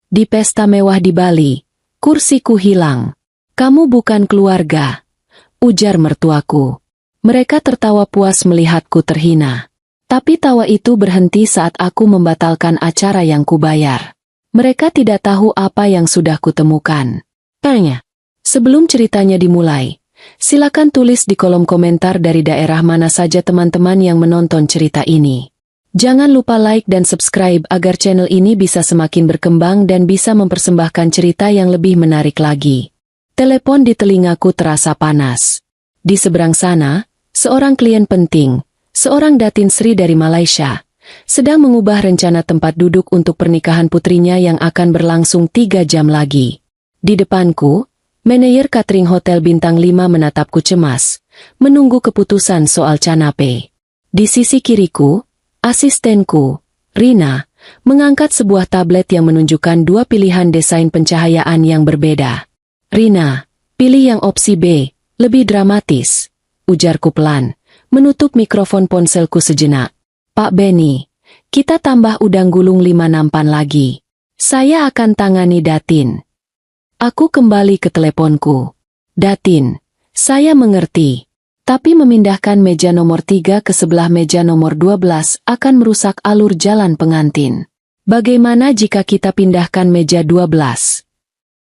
Di pesta mewah di Bali, kursiku hilang. Kamu bukan keluarga, ujar mertuaku. Mereka tertawa puas melihatku terhina. Tapi tawa itu berhenti saat aku membatalkan acara yang kubayar. Mereka tidak tahu apa yang sudah kutemukan. Tanya. Sebelum ceritanya dimulai, silakan tulis di kolom komentar dari daerah mana saja teman-teman yang menonton cerita ini. Jangan lupa like dan subscribe agar channel ini bisa semakin berkembang dan bisa mempersembahkan cerita yang lebih menarik lagi. Telepon di telingaku terasa panas. Di seberang sana, seorang klien penting, seorang Datin Sri dari Malaysia, sedang mengubah rencana tempat duduk untuk pernikahan putrinya yang akan berlangsung 3 jam lagi. Di depanku, manajer catering hotel bintang 5 menatapku cemas, menunggu keputusan soal canape. Di sisi kiriku, asistenku, Rina, mengangkat sebuah tablet yang menunjukkan 2 pilihan desain pencahayaan yang berbeda. Rina, pilih yang opsi B, lebih dramatis, ujarku pelan, menutup mikrofon ponselku sejenak. Pak Benny, kita tambah udang gulung 5 nampan lagi. Saya akan tangani Datin. Aku kembali ke teleponku. Datin, saya mengerti. Tapi memindahkan meja nomor 3 ke sebelah meja nomor 12 akan merusak alur jalan pengantin. Bagaimana jika kita pindahkan meja 12?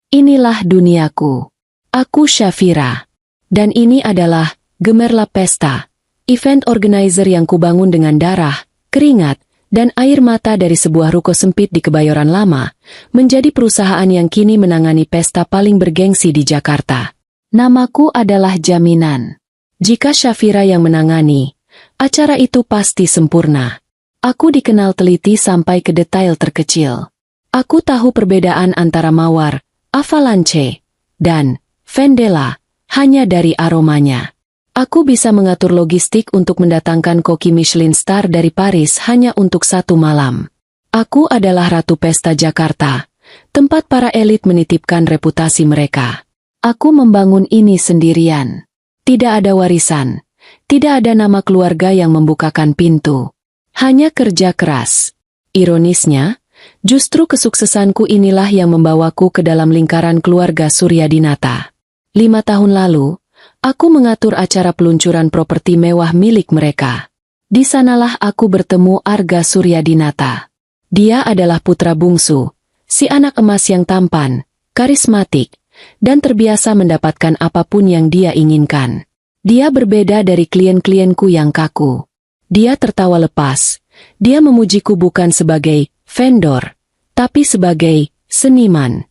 Inilah duniaku. Aku Syafira. Dan ini adalah Gemerlap Pesta, event organizer yang kubangun dengan darah, keringat, dan air mata dari sebuah ruko sempit di Kebayoran Lama, menjadi perusahaan yang kini menangani pesta paling bergengsi di Jakarta. Namaku adalah jaminan. Jika Syafira yang menangani, acara itu pasti sempurna. Aku dikenal teliti sampai ke detail terkecil. Aku tahu perbedaan antara mawar, avalanche, dan vendela, hanya dari aromanya. Aku bisa mengatur logistik untuk mendatangkan koki Michelin Star dari Paris hanya untuk 1 malam. Aku adalah Ratu Pesta Jakarta, tempat para elit menitipkan reputasi mereka. Aku membangun ini sendirian. Tidak ada warisan, tidak ada nama keluarga yang membukakan pintu. Hanya kerja keras. Ironisnya, justru kesuksesanku inilah yang membawaku ke dalam lingkaran keluarga Suryadinata. 5 tahun lalu, aku mengatur acara peluncuran properti mewah milik mereka. Di sanalah aku bertemu Arga Suryadinata. Dia adalah putra bungsu, si anak emas yang tampan, karismatik, dan terbiasa mendapatkan apapun yang dia inginkan. Dia berbeda dari klien-klienku yang kaku. Dia tertawa lepas. Dia memujiku bukan sebagai vendor, tapi sebagai seniman.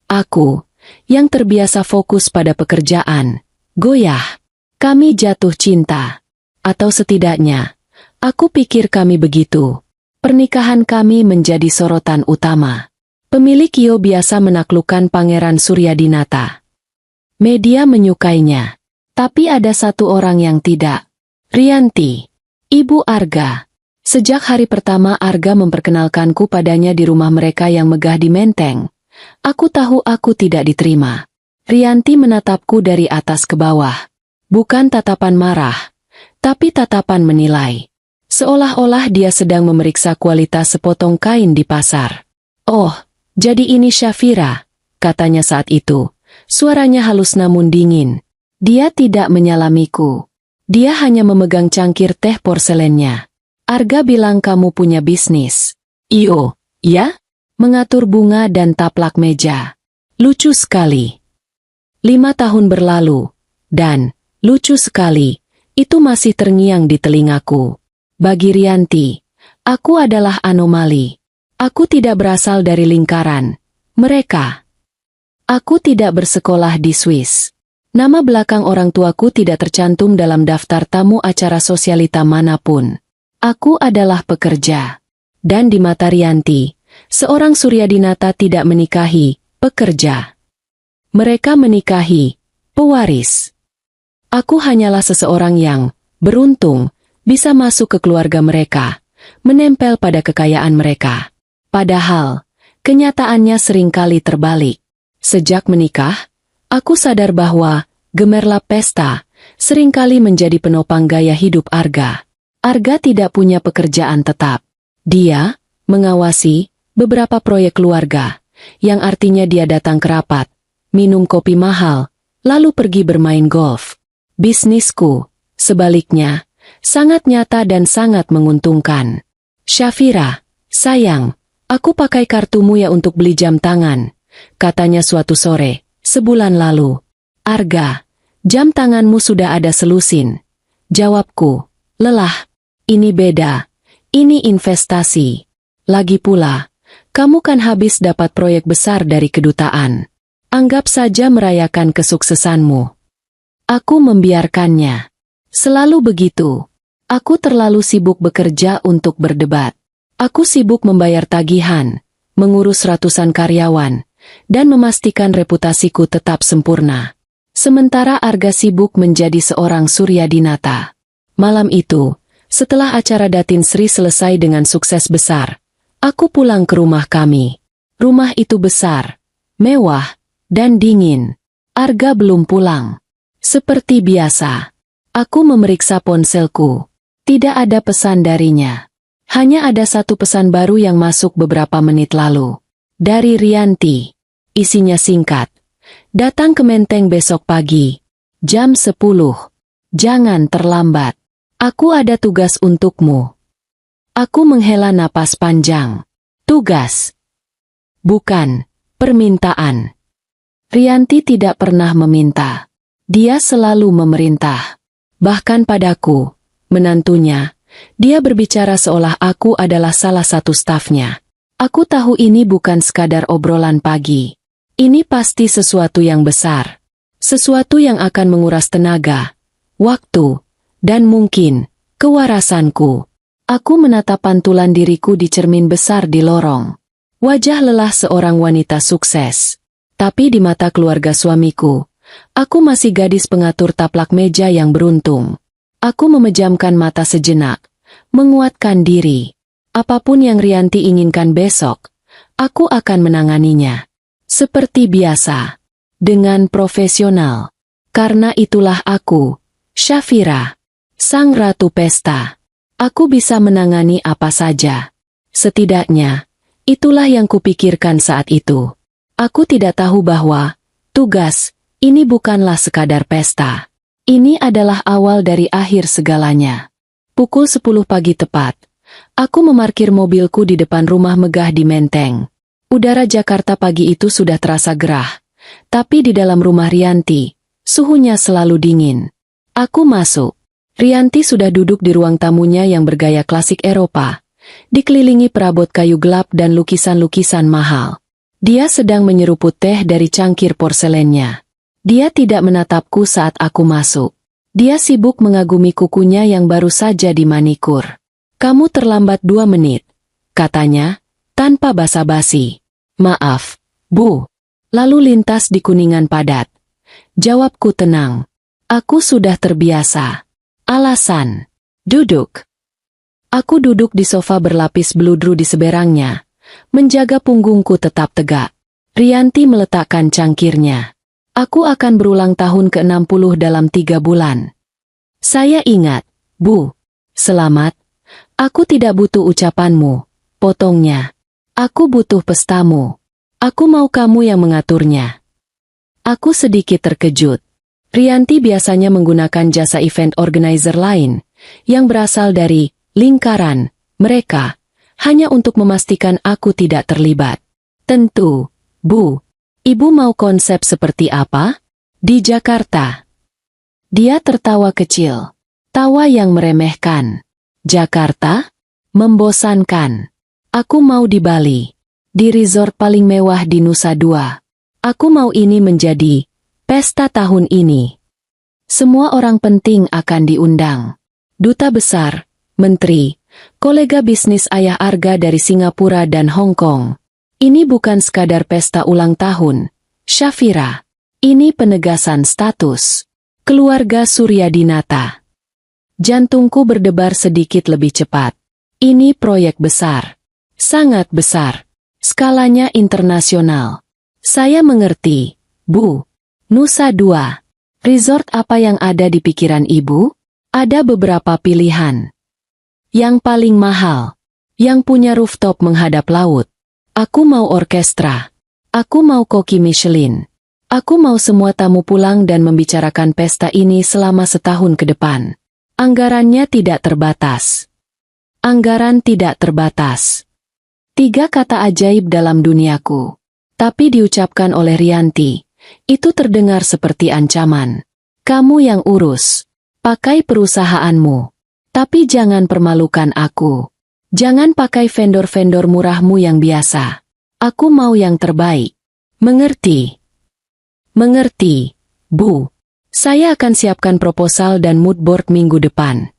Aku, yang terbiasa fokus pada pekerjaan, goyah. Kami jatuh cinta. Atau setidaknya, aku pikir kami begitu. Pernikahan kami menjadi sorotan utama. Pemilik Kio biasa menaklukkan Pangeran Suryadinata. Media menyukainya. Tapi ada satu orang yang tidak. Rianti, Ibu Arga. Sejak hari pertama Arga memperkenalkanku padanya di rumah mereka yang megah di Menteng, aku tahu aku tidak diterima. Rianti menatapku dari atas ke bawah. Bukan tatapan marah, tapi tatapan menilai. Seolah-olah dia sedang memeriksa kualitas sepotong kain di pasar. Oh, jadi ini Syafira, katanya saat itu. Suaranya halus namun dingin. Dia tidak menyalamiku. Dia hanya memegang cangkir teh porselennya. Arga bilang kamu punya bisnis. Iyo, ya? Mengatur bunga dan taplak meja. Lucu sekali. 5 tahun berlalu. Dan, lucu sekali, itu masih terngiang di telingaku. Bagi Rianti, aku adalah anomali. Aku tidak berasal dari lingkaran mereka. Aku tidak bersekolah di Swiss. Nama belakang orang tuaku tidak tercantum dalam daftar tamu acara sosialita manapun. Aku adalah pekerja. Dan di mata Rianti, seorang Suryadinata tidak menikahi pekerja. Mereka menikahi pewaris. Aku hanyalah seseorang yang beruntung bisa masuk ke keluarga mereka, menempel pada kekayaan mereka. Padahal, kenyataannya seringkali terbalik. Sejak menikah, aku sadar bahwa Gemerlap Pesta seringkali menjadi penopang gaya hidup Arga. Arga tidak punya pekerjaan tetap. Dia mengawasi beberapa proyek keluarga yang artinya dia datang ke rapat, minum kopi mahal, lalu pergi bermain golf. Bisnisku, sebaliknya, sangat nyata dan sangat menguntungkan. Syafira, sayang, aku pakai kartumu ya untuk beli jam tangan, katanya suatu sore, sebulan lalu. Arga, jam tanganmu sudah ada selusin. Jawabku, lelah. Ini beda. Ini investasi. Lagi pula, kamu kan habis dapat proyek besar dari kedutaan. Anggap saja merayakan kesuksesanmu. Aku membiarkannya. Selalu begitu. Aku terlalu sibuk bekerja untuk berdebat. Aku sibuk membayar tagihan, mengurus ratusan karyawan, dan memastikan reputasiku tetap sempurna. Sementara Arga sibuk menjadi seorang Suryadinata. Malam itu, setelah acara Datin Sri selesai dengan sukses besar, aku pulang ke rumah kami. Rumah itu besar, mewah, dan dingin. Arga belum pulang. Seperti biasa, aku memeriksa ponselku. Tidak ada pesan darinya. Hanya ada satu pesan baru yang masuk beberapa menit lalu. Dari Rianti. Isinya singkat. Datang ke Menteng besok pagi. Jam 10. Jangan terlambat. Aku ada tugas untukmu. Aku menghela napas panjang. Tugas. Bukan permintaan. Rianti tidak pernah meminta. Dia selalu memerintah. Bahkan padaku, menantunya, dia berbicara seolah aku adalah salah satu stafnya. Aku tahu ini bukan sekadar obrolan pagi. Ini pasti sesuatu yang besar. Sesuatu yang akan menguras tenaga, waktu, dan mungkin kewarasanku. Aku menatap pantulan diriku di cermin besar di lorong. Wajah lelah seorang wanita sukses. Tapi di mata keluarga suamiku, aku masih gadis pengatur taplak meja yang beruntung. Aku memejamkan mata sejenak, menguatkan diri. Apapun yang Rianti inginkan besok, aku akan menanganinya. Seperti biasa, dengan profesional. Karena itulah aku, Syafira, sang ratu pesta. Aku bisa menangani apa saja. Setidaknya, itulah yang kupikirkan saat itu. Aku tidak tahu bahwa tugas ini bukanlah sekadar pesta. Ini adalah awal dari akhir segalanya. Pukul 10 pagi tepat, aku memarkir mobilku di depan rumah megah di Menteng. Udara Jakarta pagi itu sudah terasa gerah, tapi di dalam rumah Rianti, suhunya selalu dingin. Aku masuk. Rianti sudah duduk di ruang tamunya yang bergaya klasik Eropa, dikelilingi perabot kayu gelap dan lukisan-lukisan mahal. Dia sedang menyeruput teh dari cangkir porselennya. Dia tidak menatapku saat aku masuk. Dia sibuk mengagumi kukunya yang baru saja dimanikur. Kamu terlambat 2 menit, katanya, tanpa basa-basi. Maaf, Bu. Lalu lintas di Kuningan padat. Jawabku tenang. Aku sudah terbiasa. Alasan. Duduk. Aku duduk di sofa berlapis beludru di seberangnya, menjaga punggungku tetap tegak. Rianti meletakkan cangkirnya. Aku akan berulang tahun ke-60 dalam 3 bulan. Saya ingat, Bu. Selamat. Aku tidak butuh ucapanmu, potongnya. Aku butuh pestamu. Aku mau kamu yang mengaturnya. Aku sedikit terkejut. Rianti biasanya menggunakan jasa event organizer lain, yang berasal dari lingkaran mereka, hanya untuk memastikan aku tidak terlibat. Tentu, Bu. Ibu mau konsep seperti apa? Di Jakarta. Dia tertawa kecil. Tawa yang meremehkan. Jakarta? Membosankan. Aku mau di Bali. Di resort paling mewah di Nusa Dua. Aku mau ini menjadi pesta tahun ini. Semua orang penting akan diundang. Duta besar, menteri, kolega bisnis ayah Arga dari Singapura dan Hong Kong. Ini bukan sekadar pesta ulang tahun, Syafira. Ini penegasan status. Keluarga Suryadinata. Jantungku berdebar sedikit lebih cepat. Ini proyek besar. Sangat besar. Skalanya internasional. Saya mengerti, Bu. Nusa Dua. Resort apa yang ada di pikiran Ibu? Ada beberapa pilihan. Yang paling mahal. Yang punya rooftop menghadap laut. Aku mau orkestra. Aku mau koki Michelin. Aku mau semua tamu pulang dan membicarakan pesta ini selama setahun ke depan. Anggarannya tidak terbatas. Anggaran tidak terbatas. 3 kata ajaib dalam duniaku. Tapi diucapkan oleh Rianti, itu terdengar seperti ancaman. Kamu yang urus. Pakai perusahaanmu. Tapi jangan permalukan aku. Jangan pakai vendor-vendor murahmu yang biasa. Aku mau yang terbaik. Mengerti? Mengerti, Bu. Saya akan siapkan proposal dan mood board minggu depan.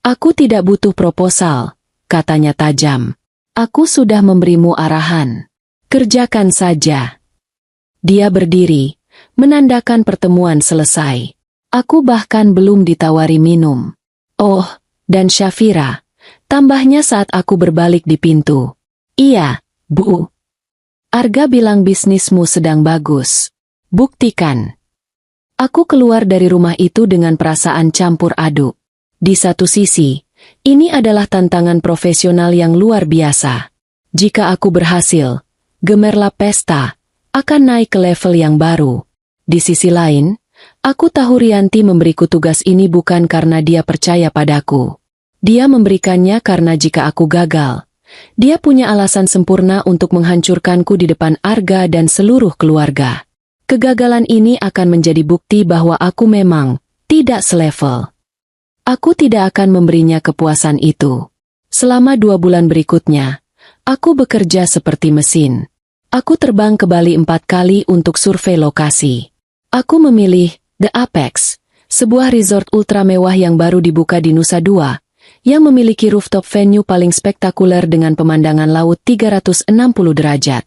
Aku tidak butuh proposal, katanya tajam. Aku sudah memberimu arahan. Kerjakan saja. Dia berdiri, menandakan pertemuan selesai. Aku bahkan belum ditawari minum. Oh, dan Syafira. Tambahnya saat aku berbalik di pintu. Iya, Bu. Arga bilang bisnismu sedang bagus. Buktikan. Aku keluar dari rumah itu dengan perasaan campur aduk. Di satu sisi, ini adalah tantangan profesional yang luar biasa. Jika aku berhasil, Gemerlap Pesta akan naik ke level yang baru. Di sisi lain, aku tahu Rianti memberiku tugas ini bukan karena dia percaya padaku. Dia memberikannya karena jika aku gagal, dia punya alasan sempurna untuk menghancurkanku di depan Arga dan seluruh keluarga. Kegagalan ini akan menjadi bukti bahwa aku memang tidak selevel. Aku tidak akan memberinya kepuasan itu. Selama 2 bulan berikutnya, aku bekerja seperti mesin. Aku terbang ke Bali 4 kali untuk survei lokasi. Aku memilih The Apex, sebuah resort ultra mewah yang baru dibuka di Nusa Dua, yang memiliki rooftop venue paling spektakuler dengan pemandangan laut 360 derajat.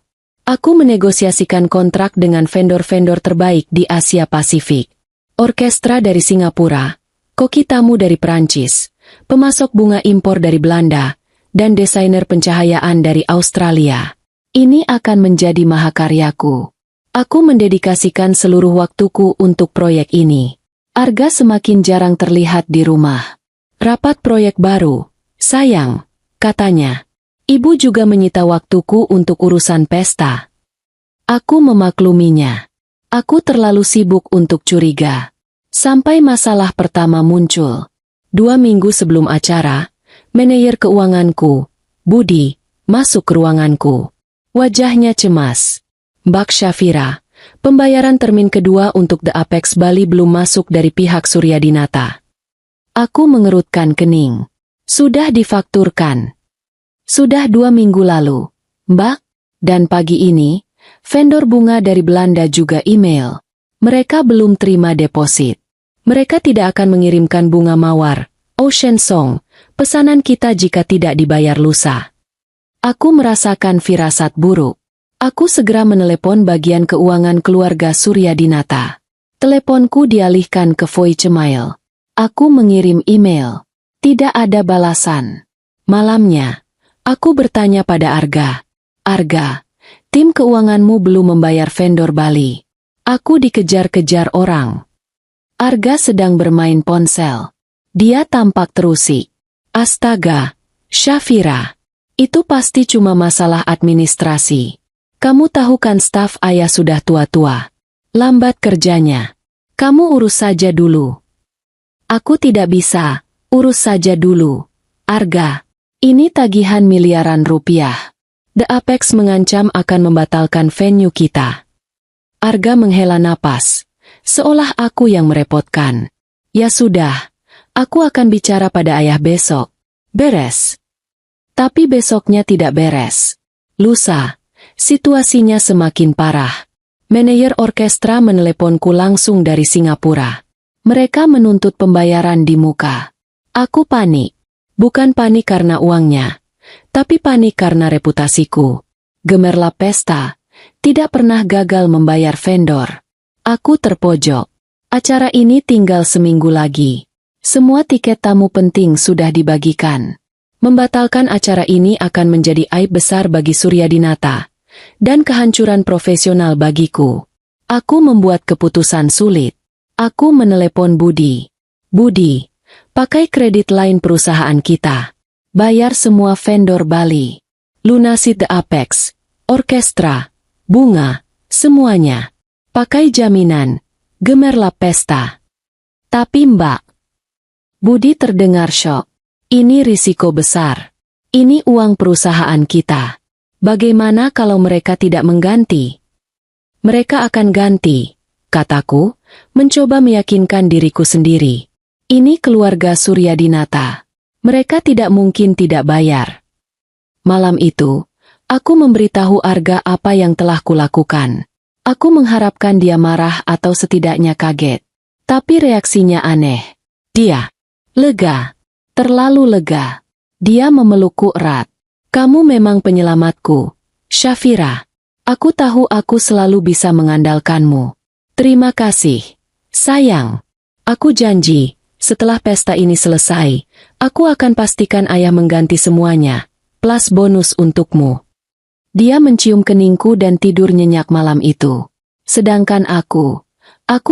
Aku menegosiasikan kontrak dengan vendor-vendor terbaik di Asia Pasifik. Orkestra dari Singapura, koki tamu dari Perancis, pemasok bunga impor dari Belanda, dan desainer pencahayaan dari Australia. Ini akan menjadi mahakaryaku. Aku mendedikasikan seluruh waktuku untuk proyek ini. Arga semakin jarang terlihat di rumah. Rapat proyek baru, sayang, katanya. Ibu juga menyita waktuku untuk urusan pesta. Aku memakluminya. Aku terlalu sibuk untuk curiga. Sampai masalah pertama muncul. 2 minggu sebelum acara, manajer keuanganku, Budi, masuk ke ruanganku. Wajahnya cemas. Mbak Syafira, pembayaran termin kedua untuk The Apex Bali belum masuk dari pihak Suryadinata. Aku mengerutkan kening. Sudah difakturkan. Sudah 2 minggu lalu, Mbak. Dan pagi ini, vendor bunga dari Belanda juga email. Mereka belum terima deposit. Mereka tidak akan mengirimkan bunga mawar, Ocean Song, pesanan kita jika tidak dibayar lusa. Aku merasakan firasat buruk. Aku segera menelepon bagian keuangan keluarga Suryadinata. Teleponku dialihkan ke voicemail. Aku mengirim email. Tidak ada balasan. Malamnya, aku bertanya pada Arga. Arga, tim keuanganmu belum membayar vendor Bali. Aku dikejar-kejar orang. Arga sedang bermain ponsel. Dia tampak terusik. Astaga, Syafira. Itu pasti cuma masalah administrasi. Kamu tahu kan staf ayah sudah tua-tua. Lambat kerjanya. Kamu urus saja dulu. Aku tidak bisa, urus saja dulu. Arga, ini tagihan miliaran rupiah. The Apex mengancam akan membatalkan venue kita. Arga menghela napas, seolah aku yang merepotkan. Ya sudah, aku akan bicara pada ayah besok. Beres. Tapi besoknya tidak beres. Lusa, situasinya semakin parah. Manajer orkestra meneleponku langsung dari Singapura. Mereka menuntut pembayaran di muka. Aku panik. Bukan panik karena uangnya, tapi panik karena reputasiku. Gemerlap Pesta tidak pernah gagal membayar vendor. Aku terpojok. Acara ini tinggal seminggu lagi. Semua tiket tamu penting sudah dibagikan. Membatalkan acara ini akan menjadi aib besar bagi Suryadinata dan kehancuran profesional bagiku. Aku membuat keputusan sulit. Aku menelepon Budi. Budi, pakai kredit lain perusahaan kita. Bayar semua vendor Bali. Lunasi The Apex, orkestra, bunga, semuanya. Pakai jaminan, gemerlap pesta. Tapi Mbak, Budi terdengar syok. Ini risiko besar. Ini uang perusahaan kita. Bagaimana kalau mereka tidak mengganti? Mereka akan ganti, kataku, mencoba meyakinkan diriku sendiri. Ini keluarga Suryadinata. Mereka tidak mungkin tidak bayar. Malam itu, aku memberitahu Arga apa yang telah kulakukan. Aku mengharapkan dia marah atau setidaknya kaget. Tapi reaksinya aneh. Dia lega. Terlalu lega. Dia memelukku erat. Kamu memang penyelamatku, Syafira. Aku tahu aku selalu bisa mengandalkanmu. Terima kasih, sayang. Aku janji, setelah pesta ini selesai, aku akan pastikan ayah mengganti semuanya, plus bonus untukmu. Dia mencium keningku dan tidur nyenyak malam itu. Sedangkan aku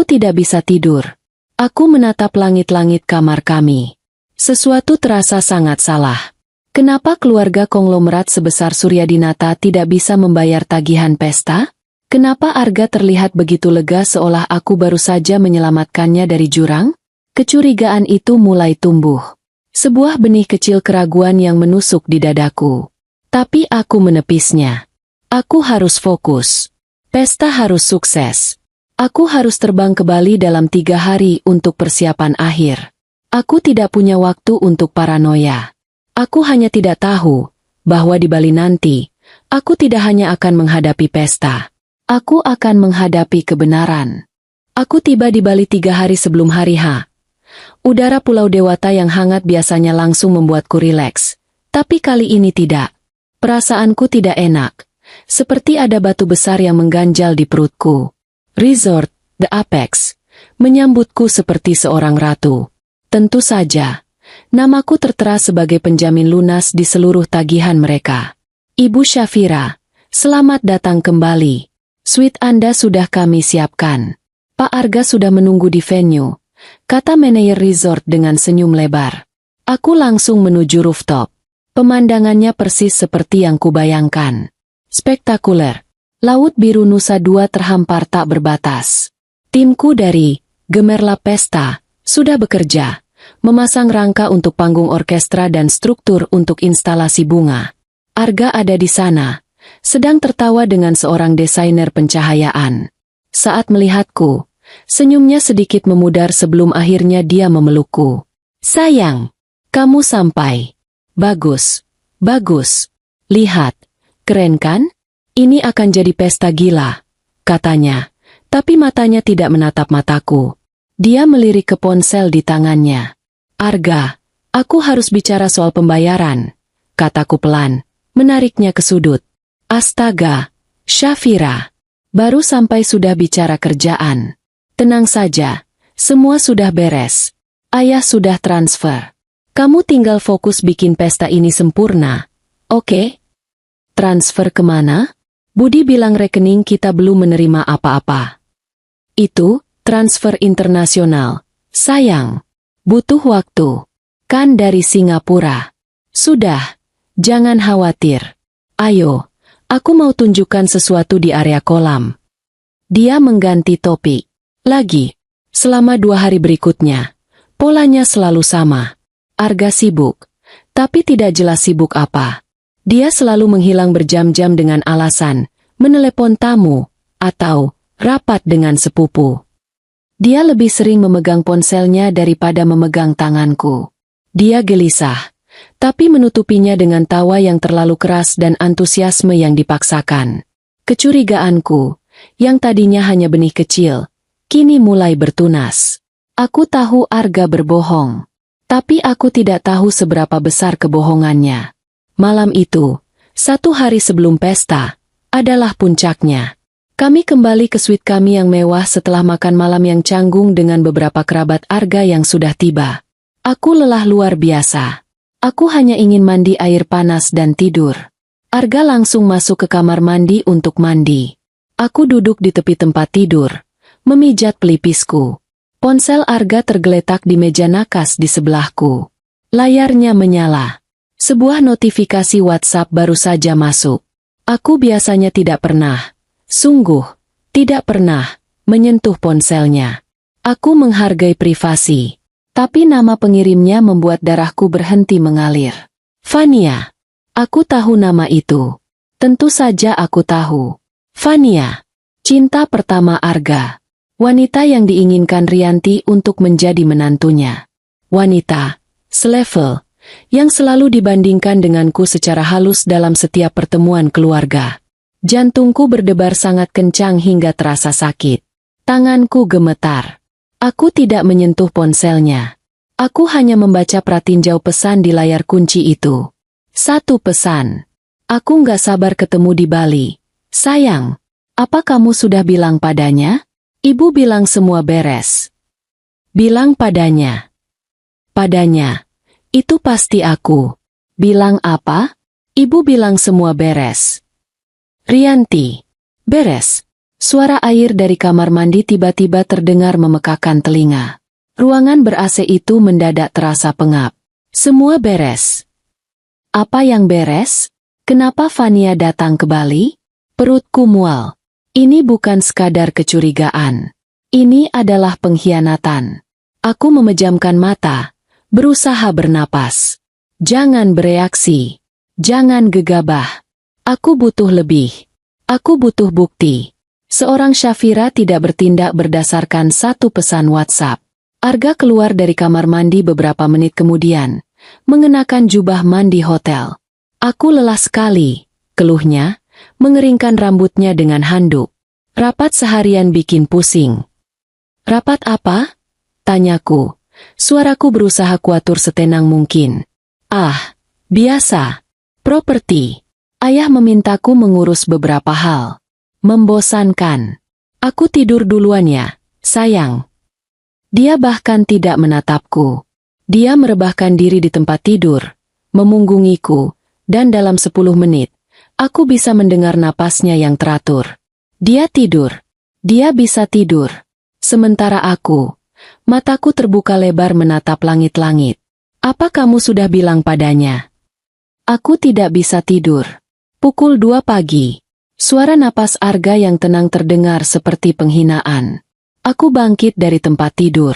tidak bisa tidur. Aku menatap langit-langit kamar kami. Sesuatu terasa sangat salah. Kenapa keluarga konglomerat sebesar Suryadinata tidak bisa membayar tagihan pesta? Kenapa Arga terlihat begitu lega seolah aku baru saja menyelamatkannya dari jurang? Kecurigaan itu mulai tumbuh. Sebuah benih kecil keraguan yang menusuk di dadaku. Tapi aku menepisnya. Aku harus fokus. Pesta harus sukses. Aku harus terbang ke Bali dalam 3 hari untuk persiapan akhir. Aku tidak punya waktu untuk paranoia. Aku hanya tidak tahu bahwa di Bali nanti, aku tidak hanya akan menghadapi pesta. Aku akan menghadapi kebenaran. Aku tiba di Bali 3 hari sebelum hari H. Udara Pulau Dewata yang hangat biasanya langsung membuatku rileks. Tapi kali ini tidak. Perasaanku tidak enak. Seperti ada batu besar yang mengganjal di perutku. Resort, The Apex, menyambutku seperti seorang ratu. Tentu saja. Namaku tertera sebagai penjamin lunas di seluruh tagihan mereka. Ibu Syafira, selamat datang kembali. Suite Anda sudah kami siapkan. Pak Arga sudah menunggu di venue, kata manajer resort dengan senyum lebar. Aku langsung menuju rooftop. Pemandangannya persis seperti yang kubayangkan. Spektakuler. Laut biru Nusa Dua terhampar tak berbatas. Timku dari Gemerlap Pesta sudah bekerja. Memasang rangka untuk panggung orkestra dan struktur untuk instalasi bunga. Arga ada di sana, sedang tertawa dengan seorang desainer pencahayaan. Saat melihatku, senyumnya sedikit memudar sebelum akhirnya dia memelukku. Sayang, kamu sampai. Bagus, bagus. Lihat, keren kan? Ini akan jadi pesta gila, katanya. Tapi matanya tidak menatap mataku. Dia melirik ke ponsel di tangannya. Arga, aku harus bicara soal pembayaran, kataku pelan, menariknya ke sudut. Astaga, Syafira, baru sampai sudah bicara kerjaan. Tenang saja, semua sudah beres. Ayah sudah transfer. Kamu tinggal fokus bikin pesta ini sempurna, oke? Transfer kemana? Budi bilang rekening kita belum menerima apa-apa. Itu, transfer internasional, sayang. Butuh waktu. Kan dari Singapura. Sudah, jangan khawatir. Ayo, aku mau tunjukkan sesuatu di area kolam. Dia mengganti topi. Lagi, selama 2 hari berikutnya, polanya selalu sama. Arga sibuk, tapi tidak jelas sibuk apa. Dia selalu menghilang berjam-jam dengan alasan, menelepon tamu, atau rapat dengan sepupu. Dia lebih sering memegang ponselnya daripada memegang tanganku. Dia gelisah, tapi menutupinya dengan tawa yang terlalu keras dan antusiasme yang dipaksakan. Kecurigaanku, yang tadinya hanya benih kecil, kini mulai bertunas. Aku tahu Arga berbohong, tapi aku tidak tahu seberapa besar kebohongannya. Malam itu, 1 hari sebelum pesta, adalah puncaknya. Kami kembali ke suite kami yang mewah setelah makan malam yang canggung dengan beberapa kerabat Arga yang sudah tiba. Aku lelah luar biasa. Aku hanya ingin mandi air panas dan tidur. Arga langsung masuk ke kamar mandi untuk mandi. Aku duduk di tepi tempat tidur, memijat pelipisku. Ponsel Arga tergeletak di meja nakas di sebelahku. Layarnya menyala. Sebuah notifikasi WhatsApp baru saja masuk. Aku biasanya tidak pernah Sungguh, tidak pernah menyentuh ponselnya. Aku menghargai privasi, tapi nama pengirimnya membuat darahku berhenti mengalir. Vania. Aku tahu nama itu. Tentu saja aku tahu. Vania. Cinta pertama Arga. Wanita yang diinginkan Rianti untuk menjadi menantunya. Wanita, selevel, yang selalu dibandingkan denganku secara halus dalam setiap pertemuan keluarga. Jantungku berdebar sangat kencang hingga terasa sakit. Tanganku gemetar. Aku tidak menyentuh ponselnya. Aku hanya membaca pratinjau pesan di layar kunci itu. Satu pesan. Aku nggak sabar ketemu di Bali. Sayang, apa kamu sudah bilang padanya? Ibu bilang semua beres. Bilang padanya. Padanya. Itu pasti aku. Bilang apa? Ibu bilang semua beres. Rianti. Beres. Suara air dari kamar mandi tiba-tiba terdengar memekakan telinga. Ruangan ber-AC itu mendadak terasa pengap. Semua beres. Apa yang beres? Kenapa Vania datang ke Bali? Perutku mual. Ini bukan sekadar kecurigaan. Ini adalah pengkhianatan. Aku memejamkan mata, berusaha bernapas. Jangan bereaksi. Jangan gegabah. Aku butuh lebih. Aku butuh bukti. Seorang Syafira tidak bertindak berdasarkan satu pesan WhatsApp. Arga keluar dari kamar mandi beberapa menit kemudian, mengenakan jubah mandi hotel. Aku lelah sekali, keluhnya, mengeringkan rambutnya dengan handuk. Rapat seharian bikin pusing. Rapat apa? Tanyaku. Suaraku berusaha kuatur setenang mungkin. Ah, biasa. Properti. Ayah memintaku mengurus beberapa hal. Membosankan. Aku tidur duluan ya, sayang. Dia bahkan tidak menatapku. Dia merebahkan diri di tempat tidur, memunggungiku, dan dalam 10 menit, aku bisa mendengar napasnya yang teratur. Dia tidur. Dia bisa tidur. Sementara aku, mataku terbuka lebar menatap langit-langit. Apa kamu sudah bilang padanya? Aku tidak bisa tidur. Pukul 2 pagi. Suara napas Arga yang tenang terdengar seperti penghinaan. Aku bangkit dari tempat tidur.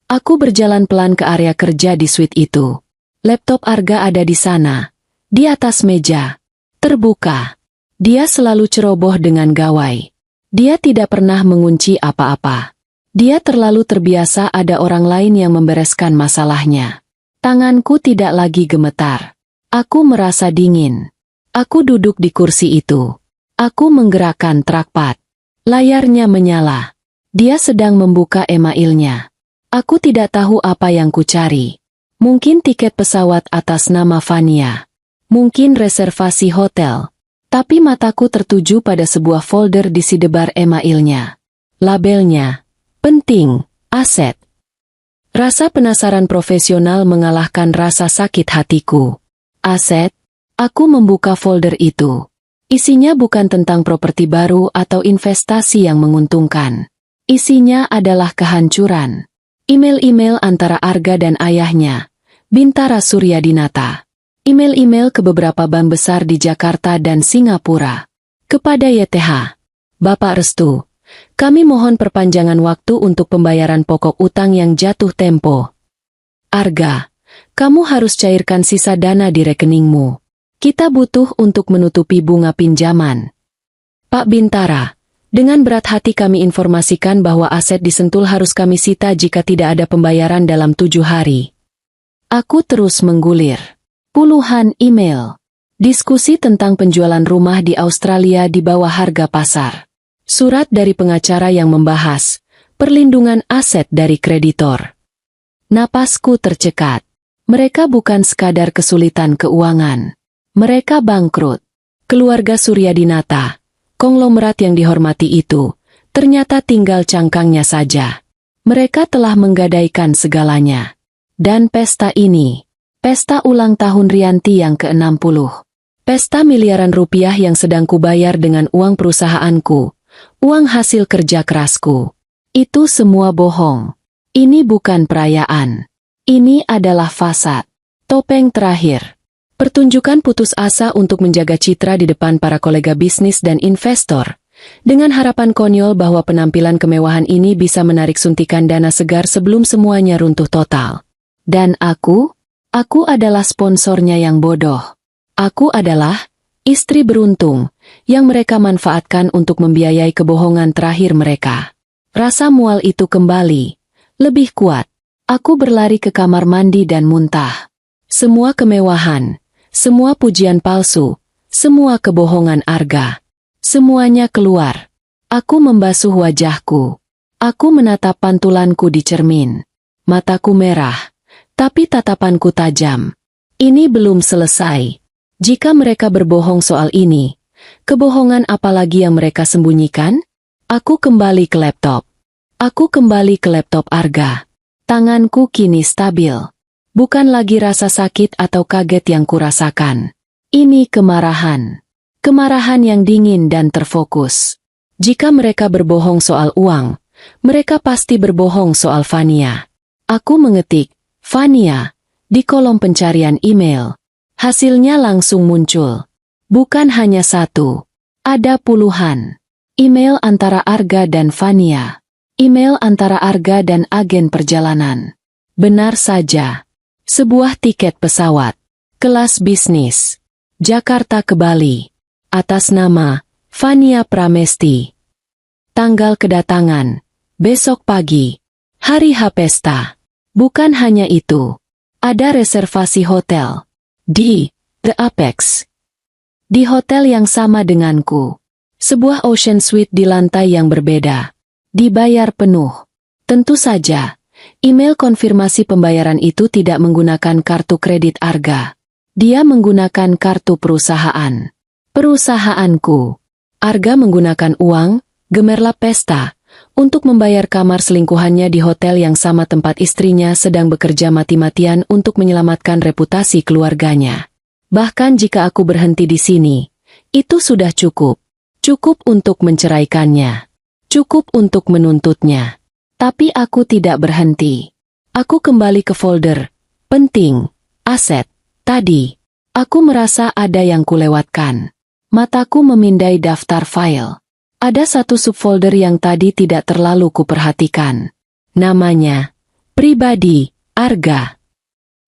Aku berjalan pelan ke area kerja di suite itu. Laptop Arga ada di sana. Di atas meja. Terbuka. Dia selalu ceroboh dengan gawai. Dia tidak pernah mengunci apa-apa. Dia terlalu terbiasa ada orang lain yang membereskan masalahnya. Tanganku tidak lagi gemetar. Aku merasa dingin. Aku duduk di kursi itu. Aku menggerakkan trackpad. Layarnya menyala. Dia sedang membuka emailnya. Aku tidak tahu apa yang kucari. Mungkin tiket pesawat atas nama Vania. Mungkin reservasi hotel. Tapi mataku tertuju pada sebuah folder di sidebar emailnya. Labelnya, penting, aset. Rasa penasaran profesional mengalahkan rasa sakit hatiku. Aset? Aku membuka folder itu. Isinya bukan tentang properti baru atau investasi yang menguntungkan. Isinya adalah kehancuran. Email-email antara Arga dan ayahnya, Bintara Suryadinata. Email-email ke beberapa bank besar di Jakarta dan Singapura. Kepada YTH. Bapak Restu, kami mohon perpanjangan waktu untuk pembayaran pokok utang yang jatuh tempo. Arga, kamu harus cairkan sisa dana di rekeningmu. Kita butuh untuk menutupi bunga pinjaman. Pak Bintara, dengan berat hati kami informasikan bahwa aset di Sentul harus kami sita jika tidak ada pembayaran dalam 7 hari. Aku terus menggulir. Puluhan email. Diskusi tentang penjualan rumah di Australia di bawah harga pasar. Surat dari pengacara yang membahas perlindungan aset dari kreditor. Napasku tercekat. Mereka bukan sekadar kesulitan keuangan. Mereka bangkrut. Keluarga Suryadinata, konglomerat yang dihormati itu, ternyata tinggal cangkangnya saja. Mereka telah menggadaikan segalanya. Dan pesta ini, pesta ulang tahun Rianti yang ke-60. Pesta miliaran rupiah yang sedang kubayar dengan uang perusahaanku, uang hasil kerja kerasku. Itu semua bohong. Ini bukan perayaan. Ini adalah fasad. Topeng terakhir. Pertunjukan putus asa untuk menjaga citra di depan para kolega bisnis dan investor, dengan harapan konyol bahwa penampilan kemewahan ini bisa menarik suntikan dana segar sebelum semuanya runtuh total. Dan aku adalah sponsornya yang bodoh. Aku adalah istri beruntung yang mereka manfaatkan untuk membiayai kebohongan terakhir mereka. Rasa mual itu kembali, lebih kuat. Aku berlari ke kamar mandi dan muntah. Semua kemewahan, semua pujian palsu, semua kebohongan Arga. Semuanya keluar. Aku membasuh wajahku. Aku menatap pantulanku di cermin. Mataku merah, tapi tatapanku tajam. Ini belum selesai. Jika mereka berbohong soal ini, kebohongan apa lagi yang mereka sembunyikan? Aku kembali ke laptop. Aku kembali ke laptop Arga. Tanganku kini stabil. Bukan lagi rasa sakit atau kaget yang kurasakan. Ini kemarahan. Kemarahan yang dingin dan terfokus. Jika mereka berbohong soal uang, mereka pasti berbohong soal Fania. Aku mengetik, Fania, di kolom pencarian email. Hasilnya langsung muncul. Bukan hanya satu. Ada puluhan. Email antara Arga dan Fania. Email antara Arga dan agen perjalanan. Benar saja. Sebuah tiket pesawat. Kelas bisnis. Jakarta ke Bali. Atas nama Fania Pramesti. Tanggal kedatangan. Besok pagi. Hari H pesta. Bukan hanya itu. Ada reservasi hotel. Di The Apex. Di hotel yang sama denganku. Sebuah ocean suite di lantai yang berbeda. Dibayar penuh. Tentu saja, email konfirmasi pembayaran itu tidak menggunakan kartu kredit Arga. Dia menggunakan kartu perusahaan. Perusahaanku. Arga menggunakan uang, gemerlap pesta, untuk membayar kamar selingkuhannya di hotel yang sama tempat istrinya sedang bekerja mati-matian untuk menyelamatkan reputasi keluarganya. Bahkan jika aku berhenti di sini, itu sudah cukup. Cukup untuk menceraikannya. Cukup untuk menuntutnya. Tapi aku tidak berhenti. Aku kembali ke folder. Penting. Aset. Tadi. Aku merasa ada yang kulewatkan. Mataku memindai daftar file. Ada satu subfolder yang tadi tidak terlalu kuperhatikan. Namanya. Pribadi. Arga.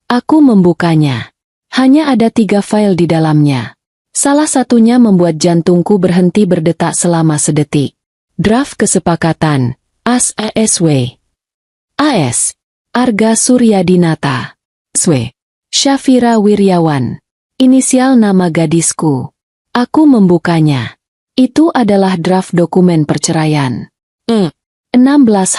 Aku membukanya. Hanya ada 3 file di dalamnya. Salah satunya membuat jantungku berhenti berdetak selama sedetik. Draft kesepakatan, AS. Arga Suryadinata. SW. Syafira Wiryawan. Inisial nama gadisku. Aku membukanya. Itu adalah draft dokumen perceraian. 16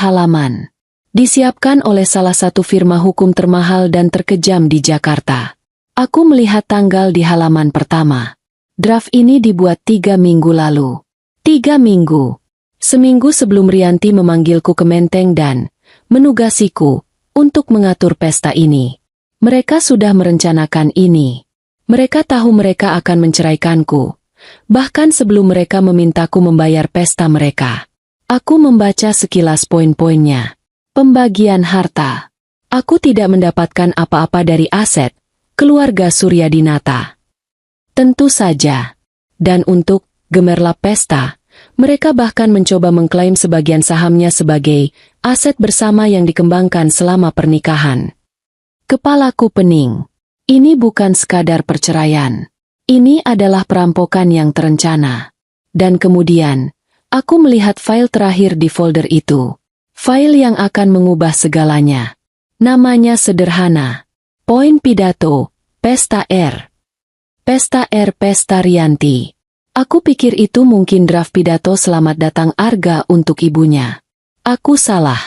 halaman. Disiapkan oleh salah satu firma hukum termahal dan terkejam di Jakarta. Aku melihat tanggal di halaman pertama. Draft ini dibuat 3 minggu lalu. 3 minggu. Seminggu sebelum Rianti memanggilku ke Menteng dan menugasiku untuk mengatur pesta ini. Mereka sudah merencanakan ini. Mereka tahu mereka akan menceraikanku. Bahkan sebelum mereka memintaku membayar pesta mereka. Aku membaca sekilas poin-poinnya. Pembagian harta. Aku tidak mendapatkan apa-apa dari aset keluarga Suryadinata. Tentu saja. Dan untuk gemerlap pesta, mereka bahkan mencoba mengklaim sebagian sahamnya sebagai aset bersama yang dikembangkan selama pernikahan. Kepalaku pening. Ini bukan sekadar perceraian. Ini adalah perampokan yang terencana. Dan kemudian, aku melihat file terakhir di folder itu. File yang akan mengubah segalanya. Namanya sederhana. Poin pidato, Pesta R. Pesta R Pesta Rianti. Aku pikir itu mungkin draft pidato selamat datang Arga untuk ibunya. Aku salah.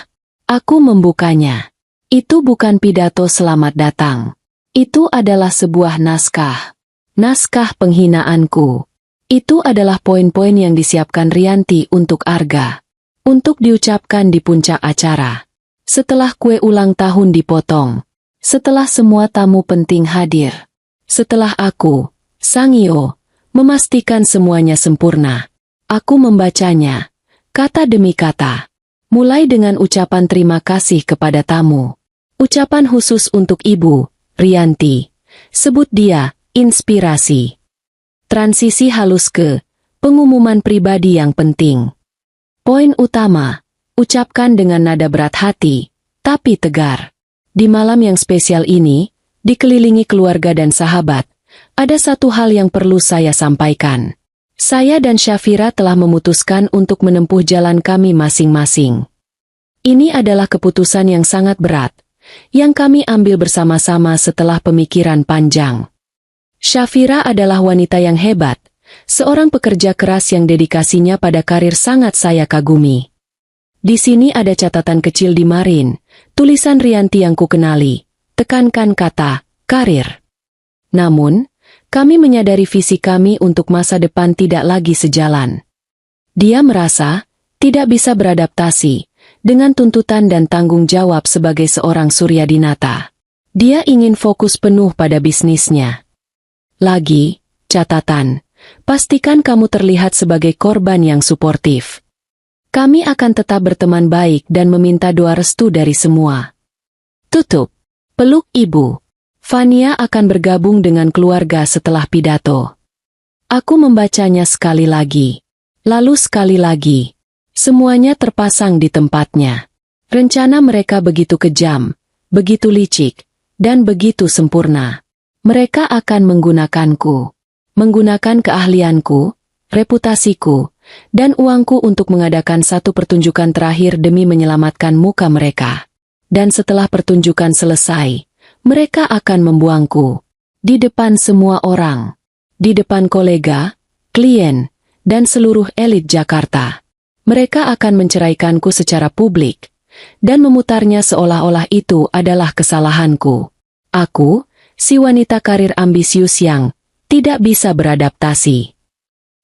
Aku membukanya. Itu bukan pidato selamat datang. Itu adalah sebuah naskah. Naskah penghinaanku. Itu adalah poin-poin yang disiapkan Rianti untuk Arga. Untuk diucapkan di puncak acara. Setelah kue ulang tahun dipotong. Setelah semua tamu penting hadir. Setelah aku, Sangyo, memastikan semuanya sempurna. Aku membacanya, kata demi kata. Mulai dengan ucapan terima kasih kepada tamu. Ucapan khusus untuk Ibu, Rianti. Sebut dia, inspirasi. Transisi halus ke Pengumuman pribadi yang penting. Poin utama, ucapkan dengan nada berat hati, tapi tegar. Di malam yang spesial ini, dikelilingi keluarga dan sahabat, ada satu hal yang perlu saya sampaikan. Saya dan Syafira telah memutuskan untuk menempuh jalan kami masing-masing. Ini adalah keputusan yang sangat berat, yang kami ambil bersama-sama setelah pemikiran panjang. Syafira adalah wanita yang hebat, seorang pekerja keras yang dedikasinya pada karir sangat saya kagumi. Di sini ada catatan kecil di Marin, tulisan Rianti yang kukenali, tekankan kata, karir. Namun, kami menyadari visi kami untuk masa depan tidak lagi sejalan. Dia merasa tidak bisa beradaptasi dengan tuntutan dan tanggung jawab sebagai seorang Suryadinata. Dia ingin fokus penuh pada bisnisnya. Lagi, catatan, pastikan kamu terlihat sebagai korban yang suportif. Kami akan tetap berteman baik dan meminta doa restu dari semua. Tutup. Peluk ibu. Fania akan bergabung dengan keluarga setelah pidato. Aku membacanya sekali lagi. Lalu sekali lagi. Semuanya terpasang di tempatnya. Rencana mereka begitu kejam, begitu licik, dan begitu sempurna. Mereka akan menggunakanku. Menggunakan keahlianku, reputasiku, dan uangku untuk mengadakan satu pertunjukan terakhir demi menyelamatkan muka mereka. Dan setelah pertunjukan selesai, mereka akan membuangku. Di depan semua orang. Di depan kolega, klien, dan seluruh elit Jakarta. Mereka akan menceraikanku secara publik, dan memutarnya seolah-olah itu adalah kesalahanku. Aku, si wanita karir ambisius yang tidak bisa beradaptasi.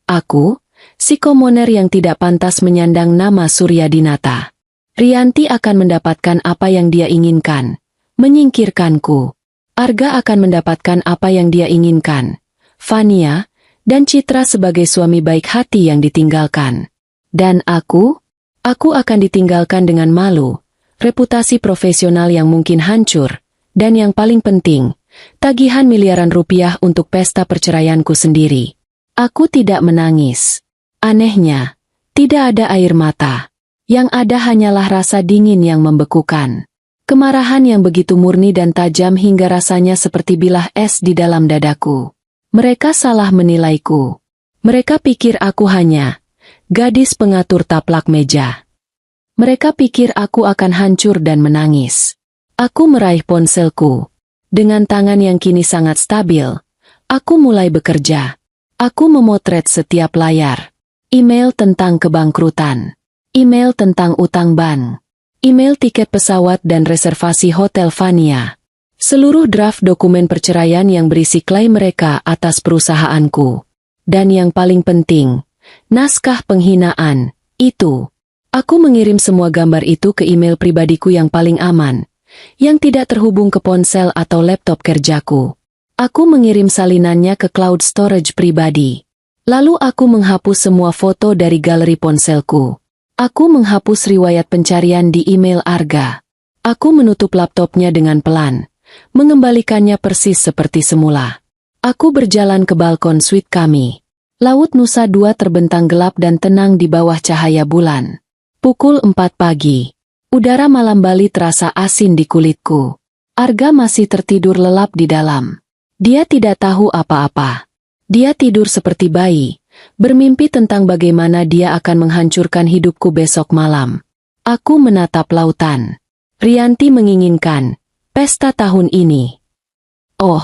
Aku, si komoner yang tidak pantas menyandang nama Suryadinata. Rianti akan mendapatkan apa yang dia inginkan, menyingkirkanku. Arga akan mendapatkan apa yang dia inginkan, Fania, dan Citra sebagai suami baik hati yang ditinggalkan. Dan aku akan ditinggalkan dengan malu, reputasi profesional yang mungkin hancur, dan yang paling penting, tagihan miliaran rupiah untuk pesta perceraianku sendiri. Aku tidak menangis. Anehnya, tidak ada air mata. Yang ada hanyalah rasa dingin yang membekukan. Kemarahan yang begitu murni dan tajam hingga rasanya seperti bilah es di dalam dadaku. Mereka salah menilaiku. Mereka pikir aku hanya gadis pengatur taplak meja. Mereka pikir aku akan hancur dan menangis. Aku meraih ponselku. Dengan tangan yang kini sangat stabil, aku mulai bekerja. Aku memotret setiap layar. Email tentang kebangkrutan. Email tentang utang bank. Email tiket pesawat dan reservasi hotel Fania. Seluruh draft dokumen perceraian yang berisi klaim mereka atas perusahaanku. Dan yang paling penting, naskah penghinaan, itu. Aku mengirim semua gambar itu ke email pribadiku yang paling aman, yang tidak terhubung ke ponsel atau laptop kerjaku. Aku mengirim salinannya ke cloud storage pribadi. Lalu aku menghapus semua foto dari galeri ponselku. Aku menghapus riwayat pencarian di email Arga. Aku menutup laptopnya dengan pelan, mengembalikannya persis seperti semula. Aku berjalan ke balkon suite kami. Laut Nusa Dua terbentang gelap dan tenang di bawah cahaya bulan. Pukul 4 pagi. Udara malam Bali terasa asin di kulitku. Arga masih tertidur lelap di dalam. Dia tidak tahu apa-apa. Dia tidur seperti bayi, bermimpi tentang bagaimana dia akan menghancurkan hidupku besok malam. Aku menatap lautan. Rianti menginginkan pesta tahun ini. Oh,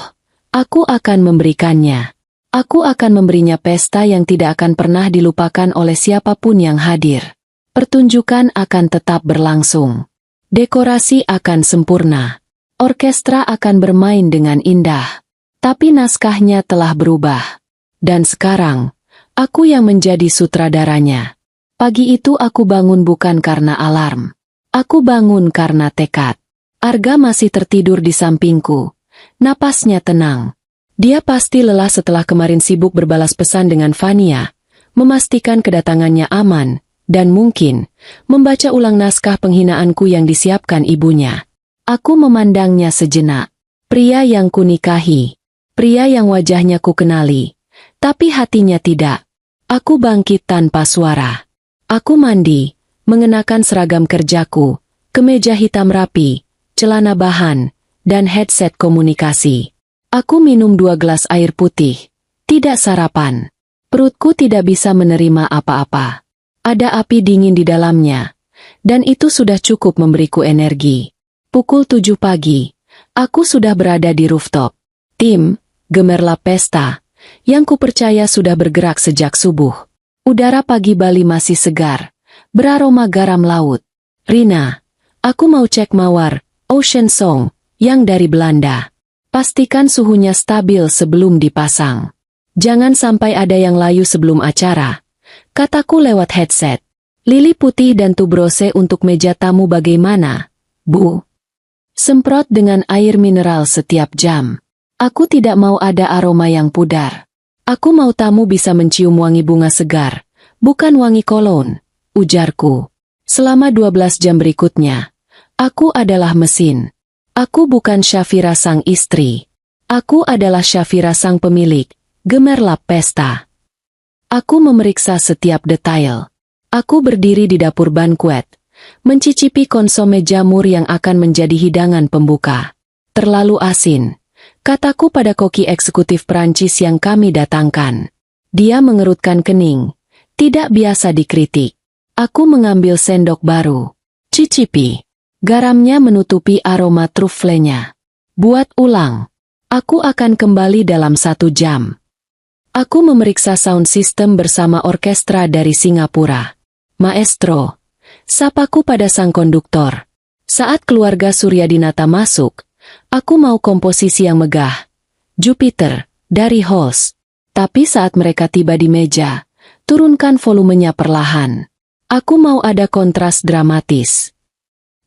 aku akan memberikannya. Aku akan memberinya pesta yang tidak akan pernah dilupakan oleh siapapun yang hadir. Pertunjukan akan tetap berlangsung. Dekorasi akan sempurna. Orkestra akan bermain dengan indah. Tapi naskahnya telah berubah. Dan sekarang, aku yang menjadi sutradaranya. Pagi itu aku bangun bukan karena alarm. Aku bangun karena tekad. Arga masih tertidur di sampingku. Napasnya tenang. Dia pasti lelah setelah kemarin sibuk berbalas pesan dengan Fania, memastikan kedatangannya aman, dan mungkin membaca ulang naskah penghinaanku yang disiapkan ibunya. Aku memandangnya sejenak. Pria yang kunikahi. Pria yang wajahnya kukenali. Tapi hatinya tidak. Aku bangkit tanpa suara. Aku mandi, mengenakan seragam kerjaku, kemeja hitam rapi, celana bahan, dan headset komunikasi. Aku minum 2 gelas air putih. Tidak sarapan. Perutku tidak bisa menerima apa-apa. Ada api dingin di dalamnya. Dan itu sudah cukup memberiku energi. Pukul 7 pagi. Aku sudah berada di rooftop. Tim, gemerlap pesta, yang kupercaya sudah bergerak sejak subuh. Udara pagi Bali masih segar, beraroma garam laut. Rina, aku mau cek mawar, Ocean Song, yang dari Belanda. Pastikan suhunya stabil sebelum dipasang. Jangan sampai ada yang layu sebelum acara. Kataku lewat headset. Lili putih dan tubrose untuk meja tamu bagaimana, Bu? Semprot dengan air mineral setiap jam. Aku tidak mau ada aroma yang pudar. Aku mau tamu bisa mencium wangi bunga segar, bukan wangi kolon, ujarku. Selama 12 jam berikutnya, aku adalah mesin. Aku bukan Syafira sang istri. Aku adalah Syafira sang pemilik, gemerlap pesta. Aku memeriksa setiap detail. Aku berdiri di dapur banquet, mencicipi konsome jamur yang akan menjadi hidangan pembuka. Terlalu asin, kataku pada koki eksekutif Prancis yang kami datangkan. Dia mengerutkan kening, tidak biasa dikritik. Aku mengambil sendok baru. Cicipi. Garamnya menutupi aroma truflenya. Buat ulang. Aku akan kembali dalam 1 jam. Aku memeriksa sound system bersama orkestra dari Singapura. Maestro, sapaku pada sang konduktor. Saat keluarga Suryadinata masuk, aku mau komposisi yang megah. Jupiter, dari Halls. Tapi saat mereka tiba di meja, turunkan volumenya perlahan. Aku mau ada kontras dramatis.